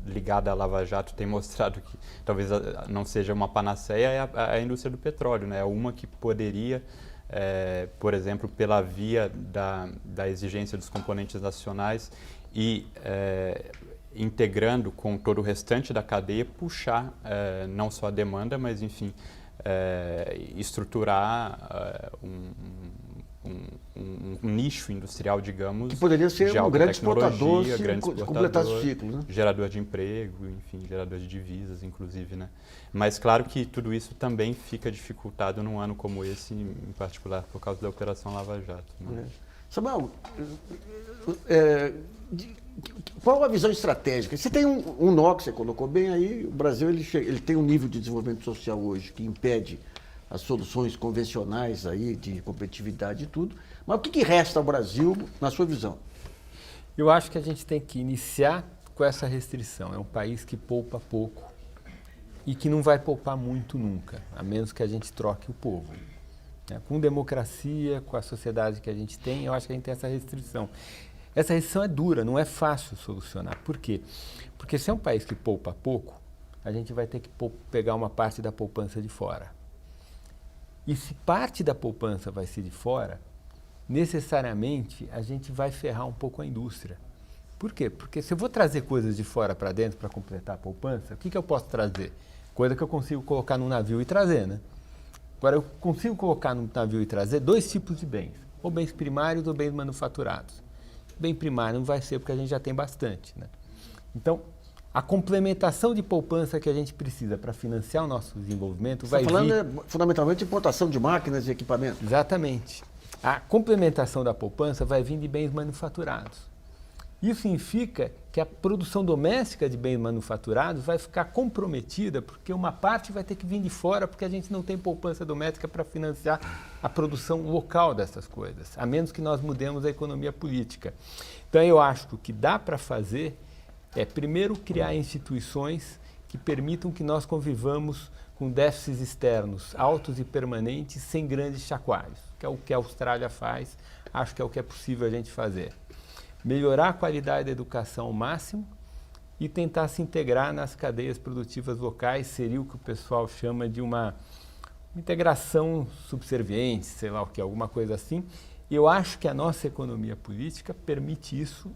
ligada à Lava Jato tem mostrado que talvez não seja uma panaceia, é a indústria do petróleo, né? É uma que poderia... por exemplo, pela via da exigência dos componentes nacionais e integrando com todo o restante da cadeia, puxar não só a demanda, mas, enfim, estruturar um nicho industrial, digamos, que poderia ser de um alta grande exportador tecnologia, grande se completasse o ciclo, né? Gerador de emprego, enfim, gerador de divisas, inclusive, né? Mas claro que tudo isso também fica dificultado num ano como esse, em particular por causa da Operação Lava Jato. Né? Samuel, qual a visão estratégica? Você tem um nó que você colocou bem aí, o Brasil ele tem um nível de desenvolvimento social hoje que impede as soluções convencionais aí de competitividade e tudo, mas o que resta ao Brasil, na sua visão? Eu acho que a gente tem que iniciar com essa restrição. É um país que poupa pouco e que não vai poupar muito nunca, a menos que a gente troque o povo. Com democracia, com a sociedade que a gente tem, eu acho que a gente tem essa restrição. Essa restrição é dura, não é fácil solucionar. Por quê? Porque se é um país que poupa pouco, a gente vai ter que pegar uma parte da poupança de fora. E se parte da poupança vai ser de fora, necessariamente a gente vai ferrar um pouco a indústria. Por quê? Porque se eu vou trazer coisas de fora para dentro para completar a poupança, o que eu posso trazer? Coisa que eu consigo colocar num navio e trazer, né? Agora, eu consigo colocar num navio e trazer dois tipos de bens, ou bens primários ou bens manufaturados. Bem primário não vai ser porque a gente já tem bastante, né? Então, a complementação de poupança que a gente precisa para financiar o nosso desenvolvimento vai vir... Você está falando fundamentalmente de importação de máquinas e equipamentos. Exatamente. A complementação da poupança vai vir de bens manufaturados. Isso significa que a produção doméstica de bens manufaturados vai ficar comprometida porque uma parte vai ter que vir de fora porque a gente não tem poupança doméstica para financiar a produção local dessas coisas, a menos que nós mudemos a economia política. Então eu acho que o que dá para fazer é primeiro criar instituições que permitam que nós convivamos com déficits externos altos e permanentes sem grandes chacoalhos, que é o que a Austrália faz, acho que é o que é possível a gente fazer. Melhorar a qualidade da educação ao máximo e tentar se integrar nas cadeias produtivas locais, seria o que o pessoal chama de uma integração subserviente, sei lá o que, alguma coisa assim. Eu acho que a nossa economia política permite isso,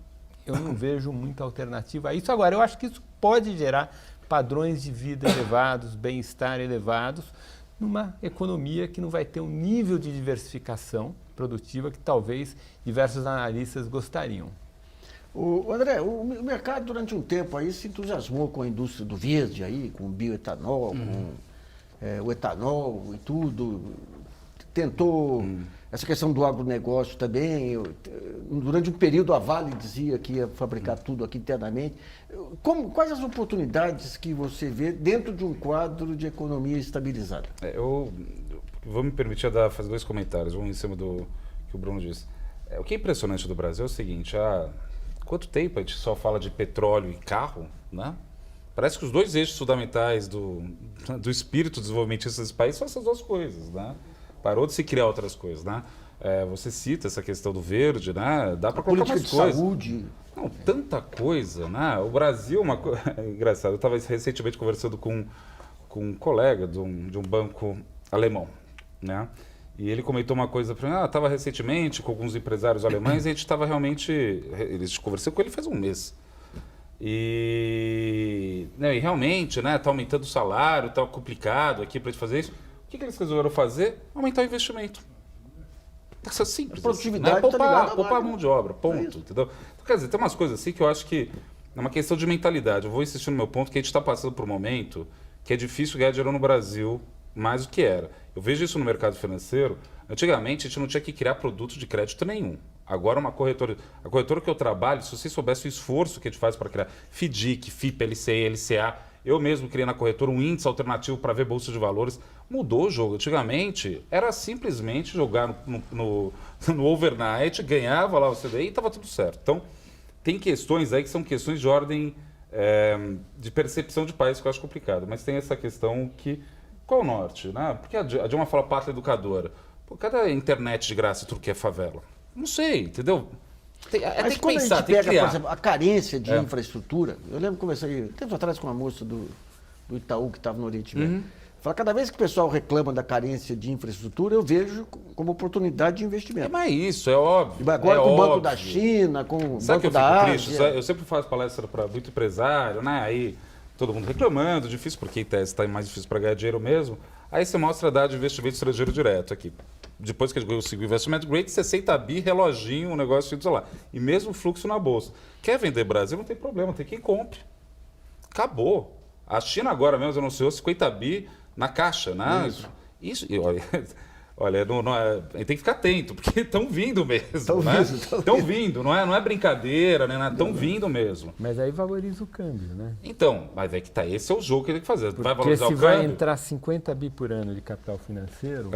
eu não vejo muita alternativa a isso. Agora, eu acho que isso pode gerar padrões de vida elevados, bem-estar elevados, numa economia que não vai ter um nível de diversificação produtiva que talvez diversos analistas gostariam. André, o mercado durante um tempo aí se entusiasmou com a indústria do verde aí, com o bioetanol, com o etanol e tudo. tentou essa questão do agronegócio também. Durante um período a Vale dizia que ia fabricar tudo aqui internamente. Quais as oportunidades que você vê dentro de um quadro de economia estabilizada? Eu vou me permitir fazer 2 comentários, um em cima do que o Bruno disse. O que é impressionante do Brasil é o seguinte, há quanto tempo a gente só fala de petróleo e carro, né? Parece que os 2 eixos fundamentais do espírito desenvolvimentista desse país são essas 2 coisas, né? Parou de se criar outras coisas, né? Você cita essa questão do verde, né? Dá para colocar mais coisas. Saúde. Não, tanta coisa, né? O Brasil, é engraçado, eu estava recentemente conversando com um colega de um banco alemão, né? E ele comentou uma coisa para mim, estava recentemente com alguns empresários alemães e a gente estava realmente, conversei com ele faz um mês. E realmente, né, tá aumentando o salário, tá complicado aqui para a gente fazer isso. O que eles resolveram fazer? Aumentar o investimento. Isso é simples. A produtividade assim, né? Poupar a mão de obra, ponto. Entendeu? Então, quer dizer, tem umas coisas assim que eu acho que é uma questão de mentalidade. Eu vou insistir no meu ponto que a gente está passando por um momento que é difícil ganhar dinheiro no Brasil mais do que era. Eu vejo isso no mercado financeiro. Antigamente, a gente não tinha que criar produto de crédito nenhum. Agora, a corretora que eu trabalho, se você soubesse o esforço que a gente faz para criar FDIC, FIP, LCI, LCA, eu mesmo criei na corretora um índice alternativo para ver bolsa de valores, mudou o jogo. Antigamente, era simplesmente jogar no overnight, ganhava lá o CDI e estava tudo certo. Então, tem questões aí que são questões de ordem de percepção de país que eu acho complicado, mas tem essa questão que... Qual é o norte? Né? Porque a Dilma fala pátria educadora. Pô, cadê a internet de graça e tudo que é favela? Não sei, entendeu? Tem Mas que quando pensar, a gente tem que pega, criar. por exemplo, a carência de infraestrutura, eu lembro que conversei tempos atrás com uma moça do Itaú que estava no Oriente Médio. Fala, cada vez que o pessoal reclama da carência de infraestrutura, eu vejo como oportunidade de investimento. Mas isso, é óbvio. E agora é com o Banco óbvio. da China, com o Sabe Banco que eu fico da triste? Ásia. Eu sempre faço palestra para muito empresário, né? Aí todo mundo reclamando, difícil, porque em tese está mais difícil para ganhar dinheiro mesmo. Aí você mostra a data de investimento estrangeiro direto aqui. Depois que eu consigo investimento grade, 60 bi, reloginho, um negócio de lá. E mesmo fluxo na bolsa. Quer vender Brasil? Não tem problema, tem quem compre. Acabou. A China agora mesmo anunciou 50 bi na caixa, né? Isso e olha, tem que ficar atento, porque estão vindo mesmo. Estão vindo, não é brincadeira, né? Estão vindo mesmo. Mas aí valoriza o câmbio, né? Então, mas é que tá, esse é o jogo que tem que fazer. Vai Porque valorizar se o câmbio? vai entrar 50 bi por ano de capital financeiro,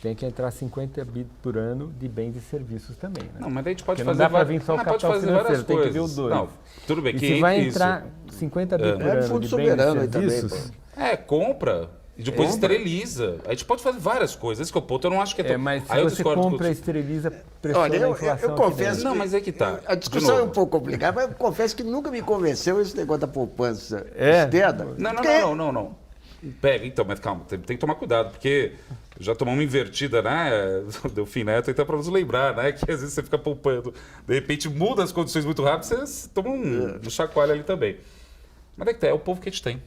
tem que entrar 50 bi por ano de bens e serviços também, né? Não, mas daí a gente pode Porque fazer não dá para vir só o capital financeiro, tem que ver o 2. Não, tudo bem, E que se vai isso. entrar 50 bi por ano fundo de bens soberano e aí também, serviços... compra. E depois esteriliza. A gente pode fazer várias coisas. Esse que é o ponto. Eu não acho que é tão... mas se aí eu você discordo compra e esteriliza, pressiona a inflação. eu confesso Não, mas é que tá. A discussão é um pouco complicada, mas eu confesso que nunca me convenceu esse negócio da poupança É? externa. Não. Pega, então, mas calma, tem que tomar cuidado, porque já tomou uma invertida, né? Deu fim neto, então para nos lembrar, né? Que às vezes você fica poupando, de repente muda as condições muito rápido, você toma um chacoalho ali também. Mas é que tá, é o povo que a gente tem.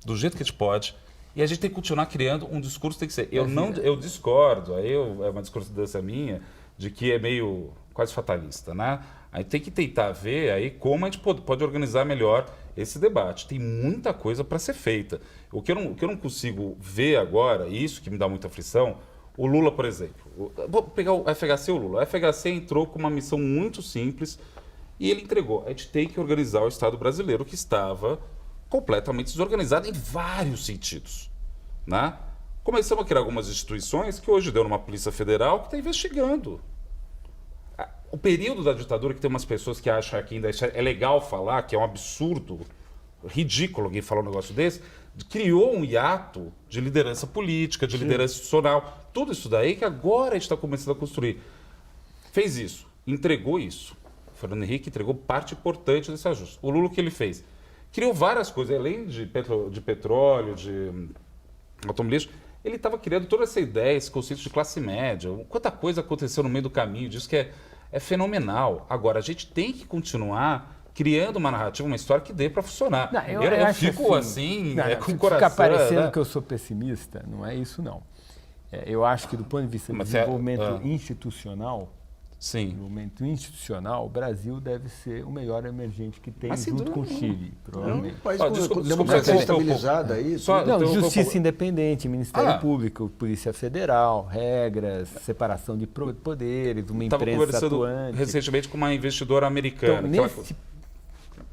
Do jeito que a gente pode. E a gente tem que continuar criando um discurso, tem que ser. Eu discordo, é uma discordância minha, de que é meio quase fatalista, né? A gente tem que tentar ver aí como a gente pode organizar melhor esse debate. Tem muita coisa para ser feita. O que eu não consigo ver agora, e isso que me dá muita aflição, o Lula, por exemplo. Vou pegar o FHC e o Lula. O FHC entrou com uma missão muito simples e ele entregou. A gente tem que organizar o Estado brasileiro, que estava completamente desorganizado em vários sentidos. Né? Começamos a criar algumas instituições que hoje deu numa Polícia Federal que está investigando. O período da ditadura, que tem umas pessoas que acham que ainda é legal falar, que é um absurdo, ridículo alguém falar um negócio desse, criou um hiato de liderança política, de liderança institucional, tudo isso daí que agora a gente está começando a construir. Fez isso, entregou isso. O Fernando Henrique entregou parte importante desse ajuste. O Lula, o que ele fez? Criou várias coisas, além de petróleo, de automobilismo, ele estava criando toda essa ideia, esse conceito de classe média. Quanta coisa aconteceu no meio do caminho disso que é fenomenal. Agora, a gente tem que continuar criando uma narrativa, uma história que dê para funcionar. Não, eu fico assim, com o coração... Fica parecendo que eu sou pessimista, não é isso não. Eu acho que do ponto de vista do desenvolvimento institucional, Sim. desenvolvimento institucional, o Brasil deve ser o melhor emergente que tem, junto com o Chile, É um provavelmente. país Ah, com desculpa, democracia desculpa, estabilizada aí. Só- Não, então, justiça independente, Ministério Ah. Público, Polícia Federal, regras, separação de poderes, uma Estava imprensa conversando atuante. recentemente com uma investidora americana. Então, que ela- nesse...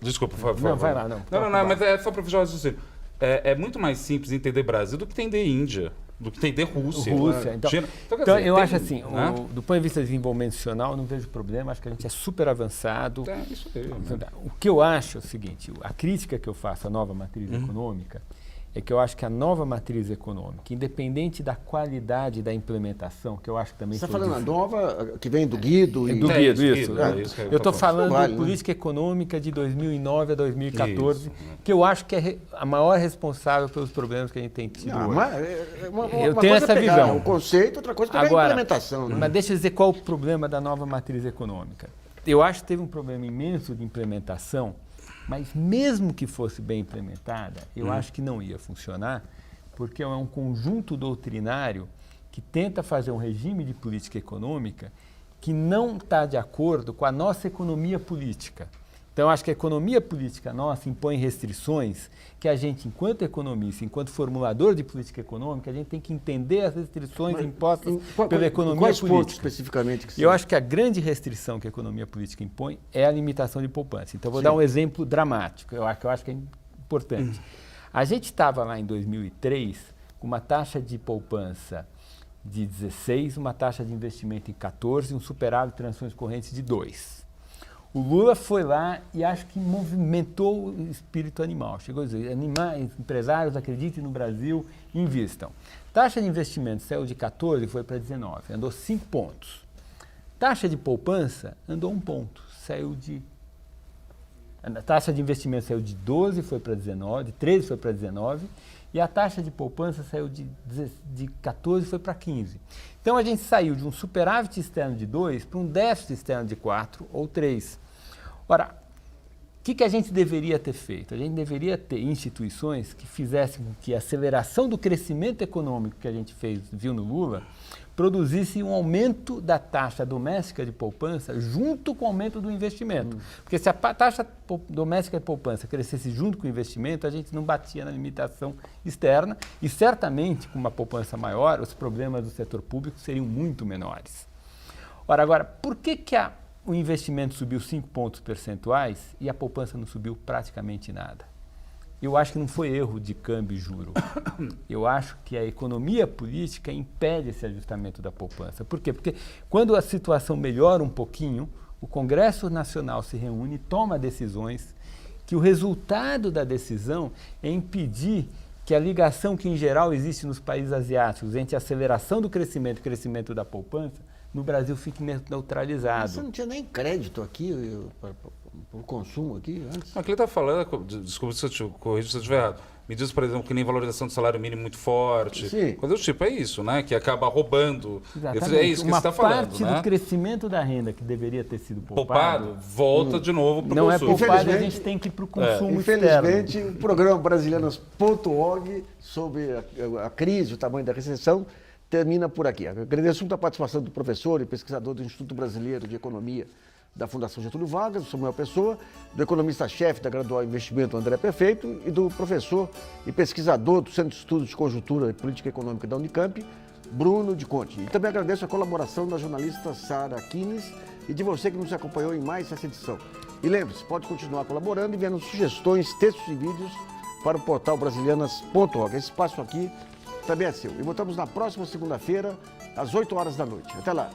Desculpa, por favor. Não, vai lá, não. Não, mas é só para fechar o raciocínio. É muito mais simples entender Brasil do que entender Índia, do que entender Rússia. Então, China. Então, quer então dizer, eu tem, acho assim, né? do ponto de vista de desenvolvimento institucional, eu não vejo problema, acho que a gente é super avançado. É isso aí. Né? O que eu acho é o seguinte, a crítica que eu faço à nova matriz econômica é que eu acho que a nova matriz econômica, independente da qualidade da implementação, que eu acho que também Você está foi falando a difícil. nova, que vem do Guido? É e... do É Guido, isso, isso. Guido, é isso que eu Eu estou tô falando Vale, de né? política econômica de 2009 a 2014, Isso. que eu acho que é a maior responsável pelos problemas que a gente tem tido Não, hoje. mas Eu uma tenho coisa essa é pegar visão. o conceito, outra coisa é pegar a Agora, implementação. Né? mas deixa eu dizer qual o problema da nova matriz econômica. Eu acho que teve um problema imenso de implementação, mas mesmo que fosse bem implementada, eu acho que não ia funcionar, porque é um conjunto doutrinário que tenta fazer um regime de política econômica que não está de acordo com a nossa economia política. Então, eu acho que a economia política nossa impõe restrições que a gente, enquanto economista, enquanto formulador de política econômica, a gente tem que entender as restrições impostas pela economia quais pontos política. especificamente que E eu acho que a grande restrição que a economia política impõe é a limitação de poupança. Então, vou dar um exemplo dramático, eu acho que é importante. A gente estava lá em 2003 com uma taxa de poupança de 16, uma taxa de investimento em 14, um superávit de transações correntes de 2. O Lula foi lá e acho que movimentou o espírito animal. Chegou a dizer, empresários acreditem no Brasil, invistam. Taxa de investimento saiu de 14 e foi para 19, andou 5 pontos. Taxa de poupança andou 1 ponto, a taxa de investimento saiu de 12 foi para 19, de 13 foi para 19, e a taxa de poupança saiu de 14 foi para 15. Então a gente saiu de um superávit externo de 2 para um déficit externo de 4 ou 3. Ora, o que a gente deveria ter feito? A gente deveria ter instituições que fizessem com que a aceleração do crescimento econômico que a gente viu no Lula produzisse um aumento da taxa doméstica de poupança junto com o aumento do investimento. Porque se a taxa doméstica de poupança crescesse junto com o investimento, a gente não batia na limitação externa e certamente com uma poupança maior, os problemas do setor público seriam muito menores. Ora, agora, por que o investimento subiu 5 pontos percentuais e a poupança não subiu praticamente nada? Eu acho que não foi erro de câmbio e juro. Eu acho que a economia política impede esse ajustamento da poupança. Por quê? Porque quando a situação melhora um pouquinho, o Congresso Nacional se reúne e toma decisões que o resultado da decisão é impedir que a ligação que em geral existe nos países asiáticos entre a aceleração do crescimento e o crescimento da poupança, no Brasil fique neutralizado. Você não tinha nem crédito aqui para o consumo aqui antes? Aqui ele está falando, desculpa se eu te corrijo se eu estiver errado, medidas, por exemplo, que nem valorização do salário mínimo muito forte, Sim. coisa do tipo, é isso, né? Que acaba roubando. Exatamente. É isso que uma você está falando, parte né? do crescimento da renda que deveria ter sido Poupado, volta de novo para o não é consumo. poupado, a Infelizmente- gente tem que ir para o consumo Infelizmente, externo. o programa brasilianas.org sobre a crise, o tamanho da recessão, termina por aqui. Agradeço muito a participação do professor e pesquisador do Instituto Brasileiro de Economia da Fundação Getúlio Vargas, do Samuel Pessoa, do economista-chefe da Gradual Investimento, André Perfeito, e do professor e pesquisador do Centro de Estudos de Conjuntura e Política Econômica da Unicamp, Bruno de Conte. E também agradeço a colaboração da jornalista Sara Kines e de você que nos acompanhou em mais essa edição. E lembre-se, pode continuar colaborando e vendo sugestões, textos e vídeos para o portal brasilianas.org. Esse espaço aqui também é seu. E voltamos na próxima segunda-feira, às 8 horas da noite. Até lá.